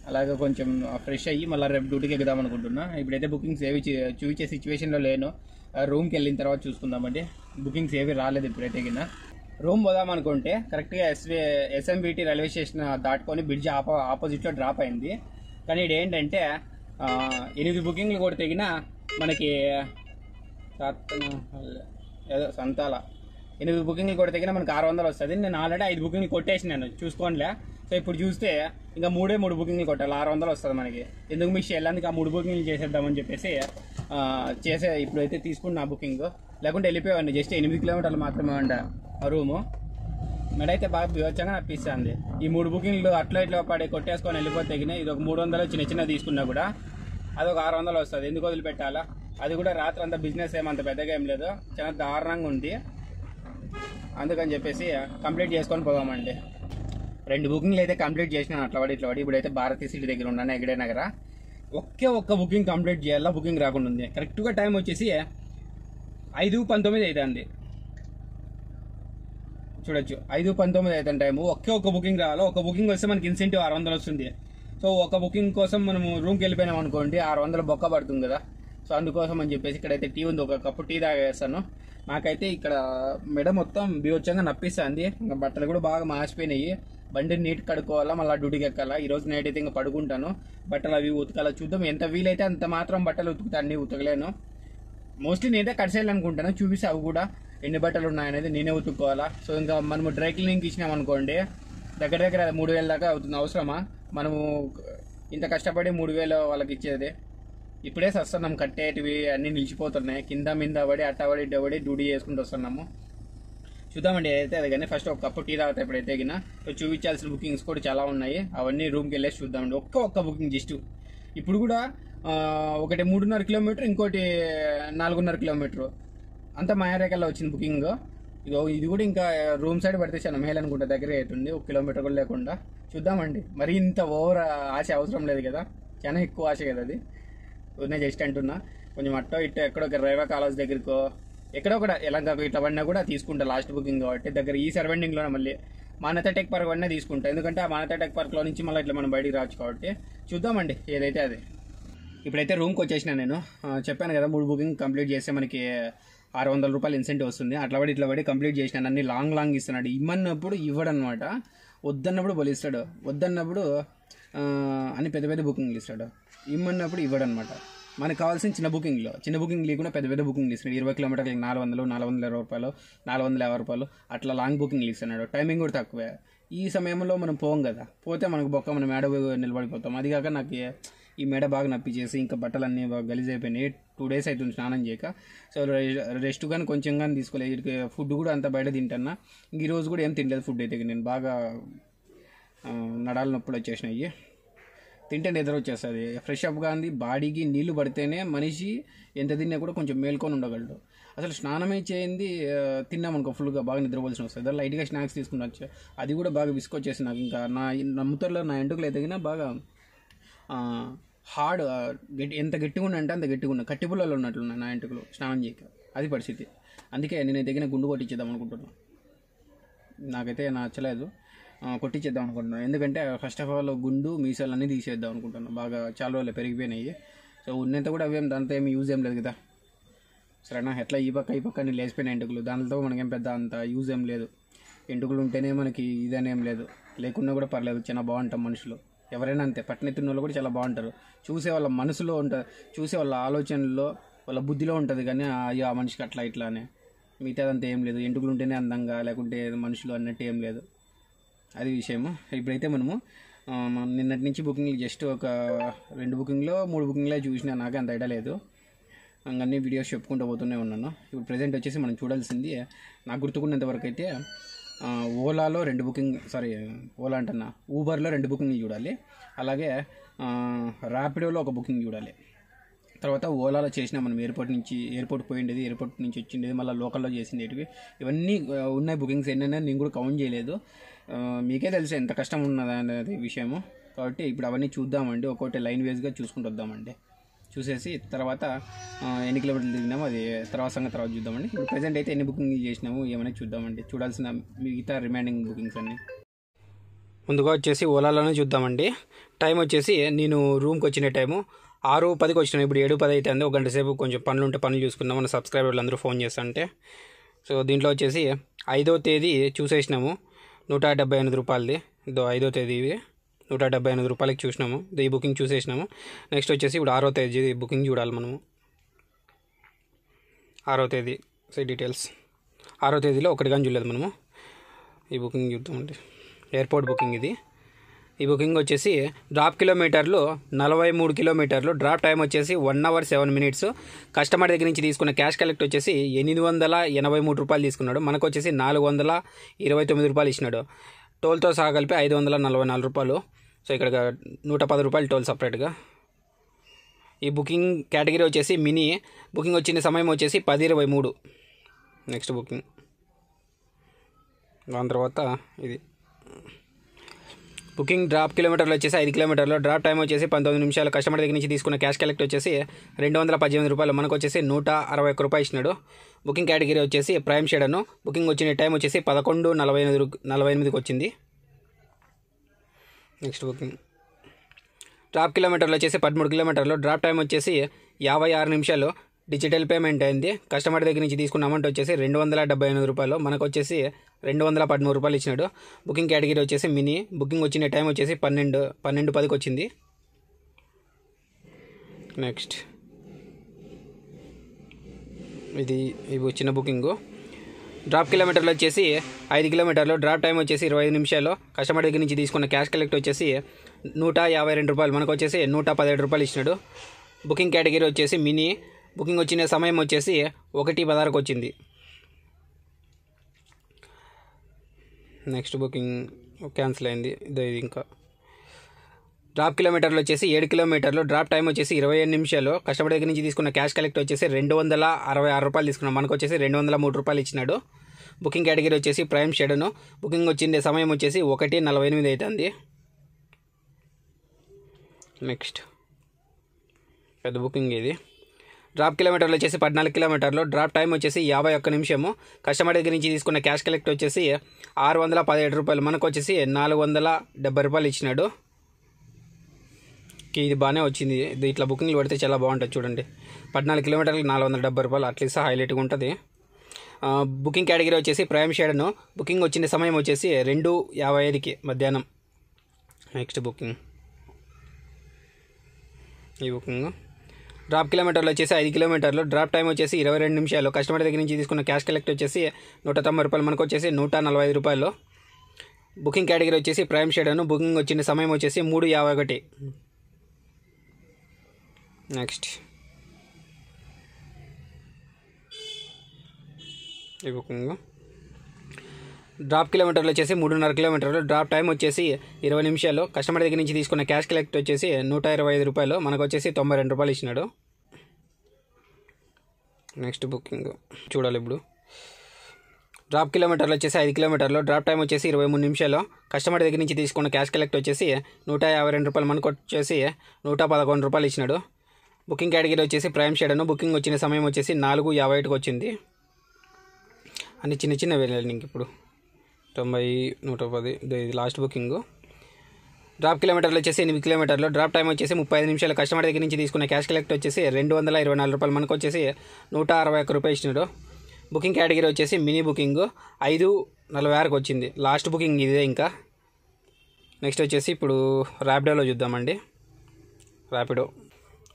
అలాగే కొంచెం ఫ్రెష్ అయ్యి మళ్ళీ రేపు డ్యూటీకి ఎక్కుదాం అనుకుంటున్నా. ఇప్పుడైతే బుకింగ్స్ ఏవి చూపించే సిచ్యువేషన్లో లేను. రూమ్కి వెళ్ళిన తర్వాత చూసుకుందామండి. బుకింగ్స్ ఏవి రాలేదు ఇప్పుడైతే కింద. రూమ్ పోదాం అనుకుంటే కరెక్ట్గా ఎస్ఎంబిటి రైల్వే స్టేషన్ దాటుకొని బ్రిడ్జ్ ఆపోజిట్లో డ్రాప్ అయింది. కానీ ఇది ఏంటంటే 8 బుకింగ్లు కూడా తెగిన మనకి ఏదో సంతాల 8 బుకింగ్లు కూడా తగిన మనకి 600 వస్తుంది. నేను ఆల్రెడీ 5 బుకింగ్లు కొట్టేసినాను చూసుకోనిలే. సో ఇప్పుడు చూస్తే ఇంకా 3 బుకింగ్లు కొట్టాలి, 600 వస్తుంది మనకి. ఎందుకు మిస్ చేయాలి, ఆ 3 బుకింగ్లు చేసేద్దామని చెప్పేసి ఇప్పుడైతే తీసుకున్న ఆ బుకింగ్. లేకుంటే వెళ్ళిపోయాను. జస్ట్ 8 కిలోమీటర్లు మాత్రమే ఉండ ఆ రూము. మెడైతే బాగా వివచ్చంగా అనిపిస్తుంది. ఈ 3 బుకింగ్లు అట్లా ఇట్లా పడి కొట్టేసుకొని వెళ్ళిపోతే తగిన ఇది ఒక 300 చిన్న తీసుకున్నా కూడా అదొక 600 వస్తుంది. ఎందుకు వదిలిపెట్టాలా? అది కూడా రాత్రి అంతా బిజినెస్ ఏమంత పెద్దగా ఏం లేదు, చాలా దారుణంగా ఉంది. అందుకని చెప్పేసి కంప్లీట్ చేసుకొని పోదామండి. 2 బుకింగ్లు అయితే కంప్లీట్ చేసినాను అట్లా పడి ఇట్లా పడి. ఇప్పుడైతే భారతీ సిటీ దగ్గర ఉన్నాను, ఎగడే నగర. ఒక్క బుకింగ్ కంప్లీట్ చేయాలా, బుకింగ్ రాకుండా ఉంది. కరెక్ట్గా టైం వచ్చేసి 5:19 అవుతుంది. చూడొచ్చు 5:19 అవుతుంది టైము. ఒక్క బుకింగ్ రావాలో. ఒక బుకింగ్ వస్తే మనకి ఇన్సెంటివ్ 600 వస్తుంది. సో ఒక బుకింగ్ కోసం మనము రూమ్కి వెళ్ళిపోయినాం అనుకోండి 600 బొక్క పడుతుంది కదా. సో అందుకోసం అని చెప్పేసి ఇక్కడైతే టీ ఉంది, ఒక కప్పు టీ తాగేస్తాను. నాకైతే ఇక్కడ మెడ మొత్తం బీవచ్చంగా నప్పిస్తుంది. ఇంకా బట్టలు కూడా బాగా మాసిపోయినాయి. బండిని నీట్ కడుక్కోవాలా, మళ్ళీ డ్యూటీకి ఎక్కాలా. ఈరోజు నైట్ అయితే ఇంకా పడుకుంటాను. బట్టలు అవి ఉతకాలా. చూద్దాం, ఎంత వీలైతే అంత మాత్రం బట్టలు ఉతుకుతా, అన్ని ఉతకలేను. మోస్ట్లీ నేనైతే కడిసేయాలనుకుంటాను. చూపిస్తే అవి కూడా ఎన్ని బట్టలు ఉన్నాయనేది నేనే ఉతుక్కోవాలా. సో ఇంకా మనము డ్రై క్లీనింగ్కి ఇచ్చినాం అనుకోండి దగ్గర 3,000 దాకా అవుతుంది. అవసరమా మనము ఇంత కష్టపడి 3,000 వాళ్ళకి ఇచ్చేది? ఇప్పుడే వస్తున్నాం, కట్టేటివి అన్నీ నిలిచిపోతున్నాయి. కింద మీద పడి అట్టబడి ఇట్టబడి డ్యూటీ చేసుకుంటూ వస్తున్నాము. చూద్దామండి అయితే అది. కానీ ఫస్ట్ ఒక కప్పు టీ తాగుతా ఇప్పుడైతే గిన. సో చూపించాల్సిన బుకింగ్స్ కూడా చాలా ఉన్నాయి, అవన్నీ రూమ్కి వెళ్ళేసి చూద్దామండి. ఒక్క బుకింగ్ జస్ట్ ఇప్పుడు కూడా ఒకటి 3.5 కిలోమీటర్, ఇంకోటి 4.5 కిలోమీటర్, అంతా మాయారేకల్లో వచ్చింది బుకింగ్. ఇది కూడా ఇంకా రూమ్ సైడ్ పడితే చాలా మేలు అనుకుంటా, దగ్గర అవుతుంది. 1 కిలోమీటర్ కూడా లేకుండా. చూద్దామండి. మరి ఇంత ఓవర్ ఆశ అవసరం లేదు కదా, చాలా ఎక్కువ ఆశ కదా అది. నేను జస్ట్ అంటున్నా. కొంచెం అట్టో ఇట్టో ఎక్కడో రైవా కాలేజ్ దగ్గరకో ఎక్కడో కూడా ఎలాగ ఇట్లా పడినా కూడా తీసుకుంటా లాస్ట్ బుకింగ్ కాబట్టి దగ్గర ఈ సరౌండింగ్లోనే మళ్ళీ మానత టెక్ పార్క్ పడినా తీసుకుంటా. ఎందుకంటే ఆ మానత టెక్ పార్క్లో నుంచి మళ్ళీ ఇట్లా మనం బయటికి రావచ్చు కాబట్టి చూద్దామండి ఏదైతే అది. ఇప్పుడైతే రూమ్కి వచ్చేసిన నేను చెప్పాను కదా 3 బుకింగ్ కంప్లీట్ చేస్తే మనకి 600 రూపాయలు ఇన్సెంటివ్ వస్తుంది. అట్లా పడి ఇట్లా పడి కంప్లీట్ చేసినాను. అన్ని లాంగ్ ఇస్తున్నాడు. ఇమ్మన్నప్పుడు ఇవ్వడనమాట, వద్దన్నప్పుడు బలిస్తాడు, వద్దన్నప్పుడు అన్ని పెద్ద బుకింగ్లు ఇస్తాడు, ఇమ్మన్నప్పుడు ఇవ్వడనమాట. మనకు కావాల్సిన చిన్న బుకింగ్ లేకుండా పెద్ద బుకింగ్లు ఇస్తున్నాడు. 20 కిలోమీటర్లకి 400, 420 రూపాయలు, 450 రూపాయలు అట్లా లాంగ్ బుకింగ్లు ఇస్తున్నాడు. టైమింగ్ కూడా తక్కువే. ఈ సమయంలో మనం పోం కదా, పోతే మనకు బొక్క మనం మేడ నిలబడిపోతాం. అది కాక నాకు ఈ మేడ బాగా నప్పిచేసి ఇంకా బట్టలన్నీ బాగా గలీజ్ అయిపోయినాయి. 2 days అవుతుంది స్నానం చేయక. సో రెస్ట్ కానీ కొంచెం కానీ తీసుకోలేదు. ఫుడ్ కూడా అంత బయట తింటున్నా. ఈరోజు కూడా ఏం తినలేదు ఫుడ్ అయితే. నేను బాగా నడాల నొప్పులు వచ్చేసినాయి. తింటే నిద్ర వచ్చేస్తుంది. ఫ్రెష్ అప్ కానీ బాడీకి నీళ్లు పడితేనే మనిషి ఎంత తిన్నా కూడా కొంచెం మేల్కొని ఉండగలడు. అసలు స్నానమే చేయింది తిన్నామనుకో ఫుల్గా బాగా నిద్రపోవాల్సి వస్తుంది. లైట్గా స్నాక్స్ తీసుకుని వచ్చా, అది కూడా బాగా విసుకొచ్చేసి నాకు. ఇంకా నా నమ్ముతలో నా ఎంటుకలు ఎదిగినా బాగా హార్డ్ ఎంత గట్టిగా అంటే అంత గట్టిగా ఉన్నా, కట్టి పుల్లలు ఉన్నట్లున్నాయి నా ఎంటుకలు స్నానం చేయక. అది పరిస్థితి. అందుకే నేను దగ్గర గుండు కొట్టించేద్దాం అనుకుంటున్నాను. నాకైతే నచ్చలేదు, కొట్టించేద్దాం అనుకుంటున్నాను. ఎందుకంటే ఫస్ట్ ఆఫ్ ఆల్ గుండు మీసాలు అన్నీ తీసేద్దాం అనుకుంటున్నాను. బాగా చాలా రోజులు పెరిగిపోయినాయి. సో ఉన్నంత కూడా అవేం దాంతో ఏమి యూజ్ ఏం లేదు కదా. సరేనా, ఎట్లా ఈ పక్క అన్ని లేచిపోయిన ఎంటుకలు, దానితో మనకేం పెద్ద అంత యూజ్ ఏం లేదు. ఎంటుకలు ఉంటేనే మనకి ఇదనేం లేదు, లేకున్నా కూడా పర్లేదు, చాలా బాగుంటాం మనుషులు. ఎవరైనా అంతే, పట్టణెత్తిన వాళ్ళు కూడా చాలా బాగుంటారు. చూసే వాళ్ళ మనసులో ఉంటుంది, చూసే వాళ్ళ ఆలోచనలో వాళ్ళ బుద్ధిలో ఉంటుంది. కానీ అయ్యో ఆ మనిషికి అట్లా ఇట్లా అని మిగతాదంతా ఏం లేదు. ఎంటుకలు ఉంటేనే అందంగా, లేకుంటే మనుషులు అన్నట్టు ఏం లేదు. అది విషయము. ఇప్పుడైతే మనము నిన్నటి నుంచి బుకింగ్లు జస్ట్ ఒక 2 బుకింగ్లో 3 బుకింగ్లే చూసినా. నాకే అంత ఐడియా లేదు. అన్నీ వీడియోస్ చెప్పుకుంటూ పోతూనే ఉన్నాను. ఇప్పుడు ప్రజెంట్ వచ్చేసి మనం చూడాల్సింది, నాకు గుర్తుకున్నంత వరకు అయితే ఓలాలో 2 బుకింగ్, ఓలా అంటున్నా, ఊబర్లో 2 బుకింగ్లు చూడాలి. అలాగే ర్యాపిడోలో 1 బుకింగ్ చూడాలి. తర్వాత ఓలాలో చేసినా మనం ఎయిర్పోర్ట్ పోయిండేది, ఎయిర్పోర్ట్ నుంచి వచ్చిండేది, మళ్ళీ లోకల్లో చేసిండేటివి, ఇవన్నీ ఉన్నాయి బుకింగ్స్. ఎన్నైనా నేను కూడా కౌంట్ చేయలేదు. మీకే తెలుసు ఎంత కష్టం ఉన్నది అనేది విషయము. కాబట్టి ఇప్పుడు అవన్నీ చూద్దామండి. ఒక్కొక్కటి లైన్ వేస్గా చూసుకుంటూ వద్దామండి. చూసేసి తర్వాత ఎన్ని కిలోమీటర్లు తిరిగినామో అది తర్వాత చూద్దామండి. ఇప్పుడు ప్రజెంట్ అయితే ఎన్ని బుకింగ్ చేసినాము ఏమైనా చూద్దామండి. చూడాల్సిన మిగతా రిమైనింగ్ బుకింగ్స్ అన్నీ ముందుగా వచ్చేసి ఓలాలోనే చూద్దామండి. టైం వచ్చేసి నేను రూమ్కి వచ్చిన టైము 6:10కి వచ్చినాను. ఇప్పుడు 7:10 అయితే అంది. 1 గంట సేపు కొంచెం పనులు ఉంటే పనులు చూసుకుందాం. మన సబ్స్క్రైబర్లు అందరూ ఫోన్ చేస్తుంటే. సో దీంట్లో వచ్చేసి 5వ తేదీ చూసేసినాము, 178 రూపాయలది. 5వ తేదీ 178 రూపాయలకి చూసినాము. ఈ బుకింగ్ చూసేసినాము. నెక్స్ట్ వచ్చేసి ఇప్పుడు 6వ తేదీ బుకింగ్ చూడాలి మనము. 6వ తేదీ డీటెయిల్స్. 6వ తేదీలో 1 కానీ చూడలేదు మనము. ఈ బుకింగ్ చూద్దామండి. ఎయిర్పోర్ట్ బుకింగ్ ఇది. ఈ బుకింగ్ వచ్చేసి డ్రాప్ కిలోమీటర్లు 43 కిలోమీటర్లు, డ్రాప్ టైం వచ్చేసి 1 hour 7 minutes. కస్టమర్ దగ్గర నుంచి తీసుకున్న క్యాష్ కలెక్ట్ వచ్చేసి 883 రూపాయలు తీసుకున్నాడు. మనకు వచ్చేసి 429 రూపాయలు ఇచ్చినాడు. టోల్తో సహా కలిపి 544 రూపాయలు. సో ఇక్కడ 110 రూపాయలు టోల్ సపరేట్గా. ఈ బుకింగ్ కేటగిరీ వచ్చేసి మినీ. బుకింగ్ వచ్చిన సమయం వచ్చేసి 10:23. Next booking. దాని తర్వాత ఇది బుకింగ్ డ్రాప్ కిలోమీటర్లు వచ్చేసి 5 కిలోమీటర్లు, డ్రాప్ టైం వచ్చేసి 19 నిమిషాలు. కస్టమర్ దగ్గర నుంచి తీసుకున్న క్యాష్ కలెక్ట్ వచ్చేసి 218 రూపాయలు. మనకు వచ్చేసి 161 రూపాయలు ఇచ్చినాడు. బుకింగ్ కేటగిరీ వచ్చేసి ప్రైమ్ షెడను. బుకింగ్ వచ్చిన టైం వచ్చేసి 11:48కి వచ్చింది. నెక్స్ట్ బుకింగ్ డ్రాప్ కిలోమీటర్లు వచ్చేసి 13 కిలోమీటర్లు, డ్రాప్ టైం వచ్చేసి 56 నిమిషాలు. డిజిటల్ పేమెంట్ అయింది. కస్టమర్ దగ్గర నుంచి తీసుకున్న అమౌంట్ వచ్చేసి 278 రూపాయలు. మనకు వచ్చేసి 213 రూపాయలు ఇచ్చినాడు. బుకింగ్ కేటగిరీ వచ్చేసి మినీ. బుకింగ్ వచ్చిన టైం వచ్చేసి 12:10కి వచ్చింది. నెక్స్ట్ ఇది చిన్న బుకింగు. డ్రాప్ కిలోమీటర్లు వచ్చేసి 5 కిలోమీటర్లు, డ్రాప్ టైం వచ్చేసి 25 నిమిషాలు. కస్టమర్ దగ్గర నుంచి తీసుకున్న క్యాష్ కలెక్ట్ వచ్చేసి 152 రూపాయలు. మనకు వచ్చేసి 117 రూపాయలు ఇచ్చినాడు. బుకింగ్ కేటగిరీ వచ్చేసి మినీ. బుకింగ్ వచ్చిన సమయం వచ్చేసి 1:16కి వచ్చింది. నెక్స్ట్ బుకింగ్ క్యాన్సిల్ అయింది. ఇది ఇంకా డ్రాప్ కిలోమీటర్లు వచ్చేసి 7 కిలోమీటర్లు, డ్రాప్ టైం వచ్చేసి 27 నిమిషాలు. కస్టమర్ దగ్గర నుంచి తీసుకున్న క్యాష్ కలెక్ట్ వచ్చేసి 266 రూపాయలు తీసుకున్నాం. మనకు వచ్చేసి 203 రూపాయలు ఇచ్చినాడు. బుకింగ్ కేటగిరీ వచ్చేసి ప్రైమ్ షెడను. బుకింగ్ వచ్చిండే సమయం వచ్చేసి 1:48 అవుతుంది. నెక్స్ట్ పెద్ద బుకింగ్ ఇది. డ్రాప్ కిలోమీటర్లు వచ్చేసి 14 కిలోమీటర్లు, డ్రాప్ టైం వచ్చేసి 51 నిమిషము. కస్టమర్ దగ్గర నుంచి తీసుకున్న క్యాష్ కలెక్ట్ వచ్చేసి 617 రూపాయలు, మనకు వచ్చేసి 470 రూపాయలు ఇచ్చినాడు. ఇది బాగానే వచ్చింది. ఇది ఇట్లా బుకింగ్లు పడితే చాలా బాగుంటుంది చూడండి. 14 కిలోమీటర్లకు 470 రూపాయలు అట్లీస్ట్ హైలైట్గా ఉంటుంది. బుకింగ్ కేటగిరీ వచ్చేసి ప్రైమ్ షేడను. బుకింగ్ వచ్చిన సమయం వచ్చేసి 2:55కి మధ్యాహ్నం. నెక్స్ట్ బుకింగ్ ఈ బుకింగ్. డ్రాప్ కిలోమీటర్లు వచ్చేసి 5 కిలోమీటర్లు, డ్రాప్ టైం వచ్చేసి 22 నిమిషాలు. కస్టమర్ దగ్గర నుంచి తీసుకున్న క్యాష్ కలెక్ట్ వచ్చేసి 190 రూపాయలు, మనకు వచ్చేసి 145 రూపాయలు. బుకింగ్ కేటగిరీ వచ్చేసి ప్రైమ్ షేడను. బుకింగ్ వచ్చిన సమయం వచ్చేసి 3:51. నెక్స్ట్ ఈ బుకింగ్. డ్రాప్ కిలోమీటర్లు వచ్చేసి 3.5 కిలోమీటర్లు, డ్రాప్ టైం వచ్చేసి 20 నిమిషాలు. కస్టమర్ దగ్గర నుంచి తీసుకున్న క్యాష్ కలెక్ట్ వచ్చేసి 125 రూపాయలు, మనకు వచ్చేసి 92 రూపాయలు ఇచ్చినాడు. నెక్స్ట్ బుకింగ్ చూడాలి ఇప్పుడు. డ్రాప్ కిలోమీటర్లు వచ్చేసి 5 కిలోమీటర్లు, డ్రాప్ టైం వచ్చేసి 23 నిమిషాలు. కస్టమర్ దగ్గర నుంచి తీసుకున్న క్యాష్ కలెక్ట్ వచ్చేసి 152 రూపాయలు, మనకు వచ్చేసి 111 రూపాయలు ఇచ్చినాడు. బుకింగ్ కేటగిరీ వచ్చేసి ప్రైమ్ షేడను. బుకింగ్ వచ్చిన సమయం వచ్చేసి 4:51కి వచ్చింది. అన్ని చిన్న చిన్న వెళ్ళండి. ఇంక ఇప్పుడు 90, 110 ఇది లాస్ట్ బుకింగ్. డ్రాప్ కిలోమీటర్లు వచ్చేసి 8 కిలోమీటర్లు, డ్రాప్ టైం వచ్చేసి 35 నిమిషాలు. కస్టమర్ దగ్గర నుంచి తీసుకున్న క్యాష్ కలెక్ట్ వచ్చేసి 224 రూపాయలు, మనకు వచ్చేసి 161 రూపాయలు ఇచ్చినాడు. బుకింగ్ కేటగిరీ వచ్చేసి మినీ బుకింగ్ 5:46కి వచ్చింది. లాస్ట్ బుకింగ్ ఇదే. ఇంకా నెక్స్ట్ వచ్చేసి ఇప్పుడు ర్యాపిడోలో చూద్దామండి. ర్యాపిడో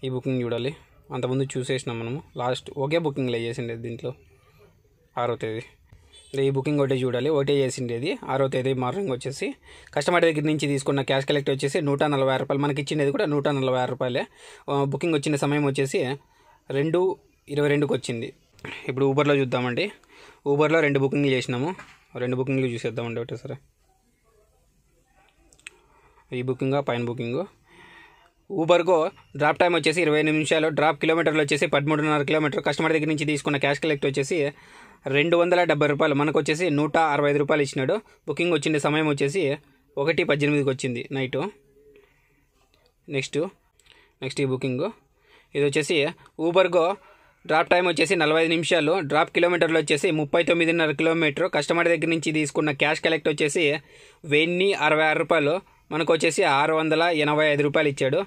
ఈ బుకింగ్ చూడాలి. అంతకుముందు చూసేసినాం మనము. లాస్ట్ ఒకే బుకింగ్లో చేసిండేది దీంట్లో 6వ తేదీ. ఈ బుకింగ్ ఒకటే చూడాలి. ఒకటే చేసిండేది 6వ తేదీ మార్నింగ్ వచ్చేసి. కస్టమర్ దగ్గర నుంచి తీసుకున్న క్యాష్ కలెక్ట్ వచ్చేసి 146 రూపాయలు, మనకి ఇచ్చిండేది కూడా 146 రూపాయలే. బుకింగ్ వచ్చిన సమయం వచ్చేసి 2:22కి వచ్చింది. ఇప్పుడు ఊబర్లో చూద్దామండి. ఊబర్లో 2 బుకింగ్లు చేసినాము. 2 బుకింగ్లు చూసేద్దామండి ఒకటేసారి. ఈ బుకింగ్ పైన బుకింగ్. ఊబర్గో డ్రాప్ టైం వచ్చేసి 20 నిమిషాలు, డ్రాప్ కిలోమీటర్లు వచ్చేసి 13.5 కిలోమీటర్. కస్టమర్ దగ్గర నుంచి తీసుకున్న క్యాష్ కలెక్ట్ వచ్చేసి 270 రూపాయలు, మనకు వచ్చేసి 165 రూపాయలు ఇచ్చినాడు. బుకింగ్ వచ్చిన సమయం వచ్చేసి 1:18కి వచ్చింది నైటు. నెక్స్ట్ ఈ బుకింగ్. ఇది వచ్చేసి ఊబర్గో డ్రాప్ టైం వచ్చేసి 45 నిమిషాలు, డ్రాప్ కిలోమీటర్లు వచ్చేసి 39.5 కిలోమీటర్. కస్టమర్ దగ్గర నుంచి తీసుకున్న క్యాష్ కలెక్ట్ వచ్చేసి 1066 రూపాయలు, మనకు వచ్చేసి 685 రూపాయలు ఇచ్చాడు.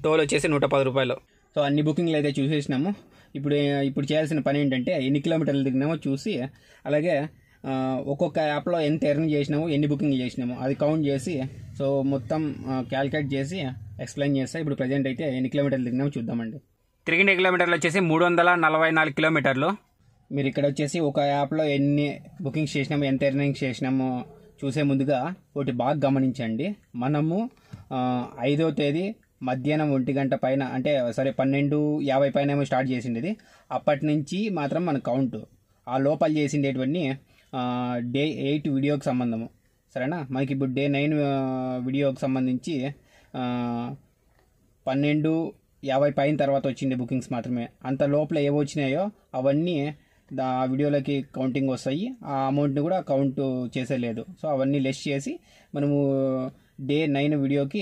టోల్ వచ్చేసి 110 రూపాయలు. సో అన్ని బుకింగ్లు అయితే చూసేసినాము. ఇప్పుడు చేయాల్సిన పని ఏంటంటే ఎన్ని కిలోమీటర్లు దిగినామో చూసి, అలాగే ఒక్కొక్క యాప్లో ఎంత ఎర్న్ చేసినాము, ఎన్ని బుకింగ్లు చేసినాము అది కౌంట్ చేసి, సో మొత్తం క్యాల్కులేట్ చేసి ఎక్స్ప్లెయిన్ చేస్తా. ఇప్పుడు ప్రజెంట్ అయితే ఎన్ని కిలోమీటర్లు దిగినామో చూద్దామండి. తిరిగిన కిలోమీటర్లు వచ్చేసి 344 కిలోమీటర్లు. మీరు ఇక్కడ వచ్చేసి ఒక యాప్లో ఎన్ని బుకింగ్స్ చేసినాము, ఎంత ఎర్నింగ్స్ చేసినామో చూసే ముందుగా ఒకటి బాగా గమనించండి. మనము 5వ తేదీ మధ్యాహ్నం 1 గంట పైన, అంటే సరే 12:50 పైన ఏమో స్టార్ట్ చేసిండేది. అప్పటి నుంచి మాత్రం మన కౌంట్ ఆ లోపల చేసిండేటివన్నీ డే 8 వీడియోకి సంబంధము, సరేనా. మనకి ఇప్పుడు డే 9 వీడియోకి సంబంధించి 12:50 పైన తర్వాత వచ్చిండే బుకింగ్స్ మాత్రమే. అంత లోపల ఏవో వచ్చినాయో అవన్నీ ఆ వీడియోలకి కౌంటింగ్ వస్తాయి. ఆ అమౌంట్ని కూడా కౌంట్ చేసేలేదు. సో అవన్నీ లెస్ చేసి మనము డే 9 వీడియోకి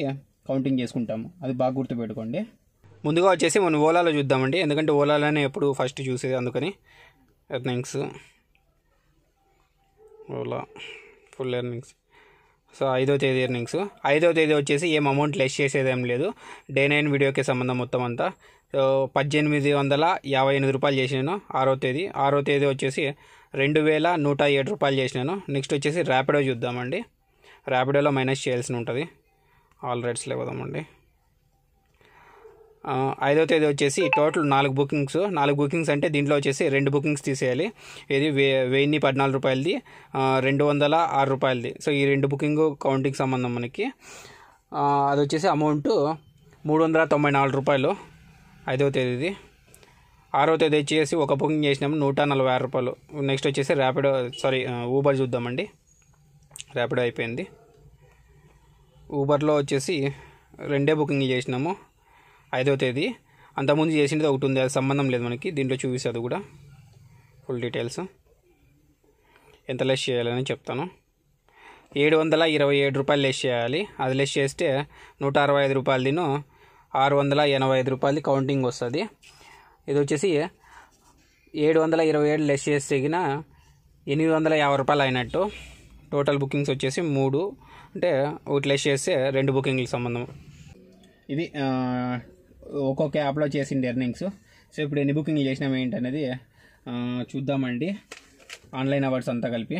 కౌంటింగ్ చేసుకుంటాము. అది బాగా గుర్తుపెట్టుకోండి. ముందుగా వచ్చేసి మనం ఓలాలో చూద్దామండి, ఎందుకంటే ఓలాలోనే ఎప్పుడు ఫస్ట్ చూసేది, అందుకని. Earnings Ola full earnings. So 5వ తేదీ ఎర్నింగ్స్. 5వ తేదీ వచ్చేసి ఏం అమౌంట్ లెస్ చేసేదేం లేదు. డే 9 వీడియోకి సంబంధం మొత్తం అంతా. సో 1858 రూపాయలు చేసినాను 6వ తేదీ. 6వ తేదీ వచ్చేసి 2107 రూపాయలు చేసినాను. నెక్స్ట్ వచ్చేసి ర్యాపిడో చూద్దామండి. ర్యాపిడోలో మైనస్ చేయాల్సి ఉంటుంది. ఆల్ రైట్స్లో పోదామండి. 5వ తేదీ వచ్చేసి టోటల్ 4 బుకింగ్స్. 4 బుకింగ్స్ అంటే దీంట్లో వచ్చేసి 2 బుకింగ్స్ తీసేయాలి. ఇది 1014 రూపాయలది, 206 రూపాయలది. సో ఈ 2 బుకింగ్ కౌంటింగ్ సంబంధం మనకి. అది వచ్చేసి అమౌంట్ 394 రూపాయలు 5వ తేదీది. 6వ తేదీ వచ్చేసి ఒక బుకింగ్ చేసినాము 146 రూపాయలు. నెక్స్ట్ వచ్చేసి ఊబర్ చూద్దామండి. ర్యాపిడో అయిపోయింది. ఊబర్లో వచ్చేసి 2 బుకింగ్ చేసినాము 5వ తేదీ. అంతకుముందు చేసింది ఒకటి ఉంది, అది సంబంధం లేదు మనకి. దీంట్లో చూపిస్తుంది కూడా ఫుల్ డీటెయిల్స్. ఎంత లెస్ చేయాలని చెప్తాను. 727 రూపాయలు లెస్ చేయాలి. అది లెస్ చేస్తే 165 రూపాయలదిను 685 రూపాయలది కౌంటింగ్ వస్తుంది. ఇది వచ్చేసి 727 లెస్ చేసి తెగిన 850 రూపాయలు అయినట్టు. టోటల్ బుకింగ్స్ వచ్చేసి 3, అంటే ఒకటి లెస్ చేస్తే 2 బుకింగ్లకు సంబంధం. ఇది ఒక్కొక్క యాప్లో చేసింది ఎర్నింగ్స్. సో ఇప్పుడు ఎన్ని బుకింగ్లు చేసినాం ఏంటనేది చూద్దామండి. ఆన్లైన్ అవర్స్ అంతా కలిపి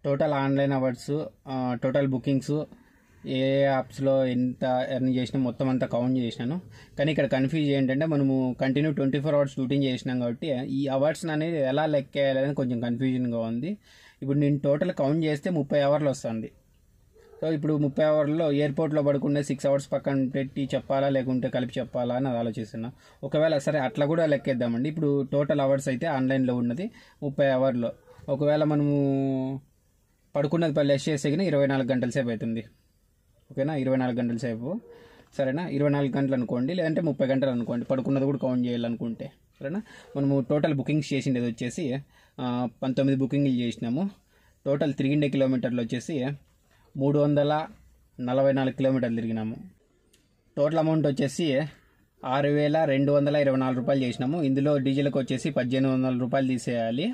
total online hours, total bookings, ఏ యాప్స్లో ఎంత ఎర్న్ చేసినా మొత్తం అంతా కౌంట్ చేసినాను. కానీ ఇక్కడ కన్ఫ్యూజ్ ఏంటంటే మనము కంటిన్యూ 24 అవర్స్ షూటింగ్ చేసినాం కాబట్టి ఈ అవర్స్ అనేది ఎలా లెక్కేయాలని కొంచెం కన్ఫ్యూజన్గా ఉంది. ఇప్పుడు నేను టోటల్ కౌంట్ చేస్తే 30 అవర్లు వస్తుంది. సో ఇప్పుడు 30 అవర్లో ఎయిర్పోర్ట్లో పడుకునే 6 అవర్స్ పక్కన పెట్టి చెప్పాలా లేకుంటే కలిపి చెప్పాలా అని ఆలోచిస్తున్నా. ఒకవేళ సరే అట్లా కూడా లెక్కేద్దామండి. ఇప్పుడు టోటల్ అవర్స్ అయితే ఆన్లైన్లో ఉన్నది 30 అవర్లో. ఒకవేళ మనము పడుకున్నది లెస్ చేసే 24 గంటల సేపు అవుతుంది. ఓకేనా, 24 గంటల సేపు. సరేనా, 24 గంటలు అనుకోండి, లేదంటే 30 గంటలు అనుకోండి, పడుకున్నది కూడా కౌంట్ చేయాలనుకుంటే. సరేనా, మనము టోటల్ బుకింగ్స్ చేసిండేది వచ్చేసి 19 బుకింగ్లు చేసినాము. టోటల్ తిరిగిండే కిలోమీటర్లు వచ్చేసి 344 కిలోమీటర్లు తిరిగినాము. టోటల్ అమౌంట్ వచ్చేసి 6,224 రూపాయలు చేసినాము. ఇందులో డీజిల్కి వచ్చేసి 1,800 రూపాయలు తీసేయాలి.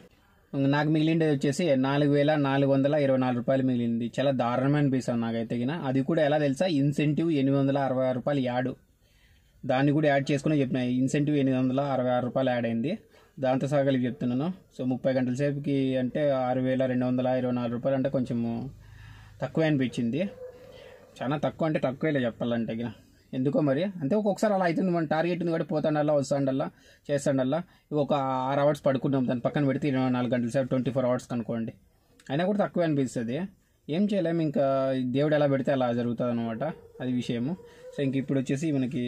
నాకు మిగిలిండేది వచ్చేసి 4,424 రూపాయలు మిగిలింది. చాలా దారుణమైన అనిపిస్తుంది నాకైతే. అది కూడా ఎలా తెలుసా, ఇన్సెంటివ్ 866 రూపాయలు యాడ్, దాన్ని కూడా యాడ్ చేసుకుని చెప్పిన. ఇన్సెంటివ్ 866 రూపాయలు యాడ్ అయింది. దాంతో సహా కలిపి చెప్తున్నాను. సో 30 గంటల సేపుకి అంటే 6,224 రూపాయలు అంటే కొంచెము తక్కువే అనిపించింది. చాలా తక్కువ అంటే తక్కువే చెప్పాలంటే. ఎందుకో మరి అంతే, ఒక్కొక్కసారి అలా అవుతుంది. మన టార్గెట్ ఉంది కాబట్టి పోతాండల్లా, వస్తాండల్లా, చేస్తాండల్లా. ఒక 6 అవర్స్ పడుకున్నాం, దాని పక్కన పెడితే 24 గంటల సేపు 24 అవర్స్ కనుకోండి, అయినా కూడా తక్కువే అనిపిస్తుంది. ఏం చేయలేము, ఇంకా దేవుడు ఎలా పెడితే అలా జరుగుతుంది అనమాట, అది విషయము. సో ఇంక ఇప్పుడు వచ్చేసి మనకి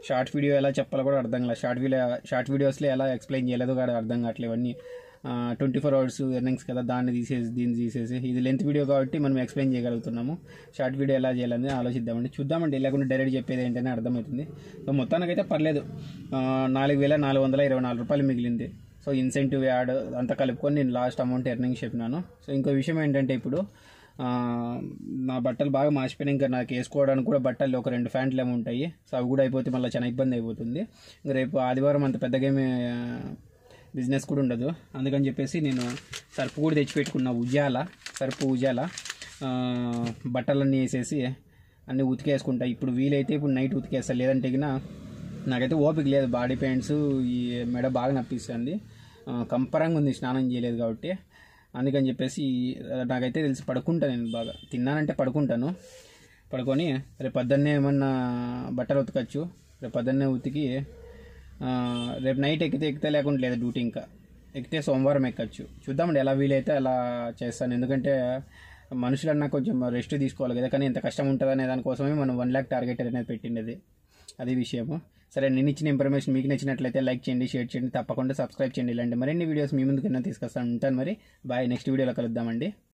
షార్ట్ వీడియో ఎలా చెప్పాలో కూడా అర్థం కాలేదు. షార్ట్ వీడియోస్లో ఎలా ఎక్స్ప్లెయిన్ చేయలేదు కూడా అర్థం కావట్లేదు. ఇవన్నీ 24 అవర్స్ ఎర్నింగ్స్ కదా, దీన్ని తీసేసి ఇది లెంత్ వీడియో కాబట్టి మనం ఎక్స్ప్లెయిన్ చేయగలుగుతున్నాము. షార్ట్ వీడియో ఎలా చేయాలని ఆలోచిద్దామండి, చూద్దామండి. లేకుండా డైరెక్ట్ చెప్పేది ఏంటనే అర్థమవుతుంది. సో మొత్తానికైతే పర్లేదు, 4,424 రూపాయలు మిగిలింది. సో ఇన్సెంటివ్ యాడ్ అంతా కలుపుకొని నేను లాస్ట్ అమౌంట్ ఎర్నింగ్స్ చెప్పినాను. సో ఇంకో విషయం ఏంటంటే, ఇప్పుడు నా బట్టలు బాగా మార్చిపోయినాయి. ఇంకా నాకు వేసుకోవడానికి కూడా బట్టలు ఒక 2 ప్యాంట్లు ఏమి ఉంటాయి. సో అవి కూడా అయిపోతే మళ్ళీ చాలా ఇబ్బంది అయిపోతుంది. ఇంకా రేపు ఆదివారం అంత పెద్దగా బిజినెస్ కూడా ఉండదు. అందుకని చెప్పేసి నేను సర్పు కూడా తెచ్చిపెట్టుకున్నా, సర్పు ఉజాల బట్టలన్నీ వేసేసి అన్నీ ఉతికేసుకుంటా. ఇప్పుడు వీలైతే ఇప్పుడు నైట్ ఉతికేస్తా, లేదంటే నాకైతే ఓపిక లేదు. బాడీ పెయిన్స్, ఈ మెడ బాగా నప్పిస్తుంది, కంపరంగా ఉంది స్నానం చేయలేదు కాబట్టి. అందుకని చెప్పేసి నాకైతే తెలిసి పడుకుంటా. నేను బాగా తిన్నానంటే పడుకొని రేపు పొద్దున్నే ఏమన్నా బట్టలు ఉతకచ్చు. రేపు పొద్దున్నే ఉతికి రేపు నైట్ ఎక్కితే లేకుండా లేదు, డ్యూటీ ఇంకా ఎక్కితే సోమవారం ఎక్కచ్చు. చూద్దామండి, ఎలా వీలైతే అలా చేస్తాను. ఎందుకంటే మనుషులన్నా కొంచెం రెస్ట్ తీసుకోవాలి కదా. కానీ ఎంత కష్టం ఉంటుంది అనే దానికోసమే మనం 1 lakh టార్గెట్ అనేది పెట్టిండేది, అది విషయము. సరే, నేను ఇచ్చిన ఇన్ఫర్మేషన్ మీకు నచ్చినట్లయితే లైక్ చేయండి, షేర్ చేయండి, తప్పకుండా సబ్స్క్రైబ్ చేయండి. ఇలాంటి మరిన్ని వీడియోస్ మీ ముందుకైనా తీసుకొస్తాను. ఉంటాను మరి, బాయ్. నెక్స్ట్ వీడియోలో కలుద్దామండి.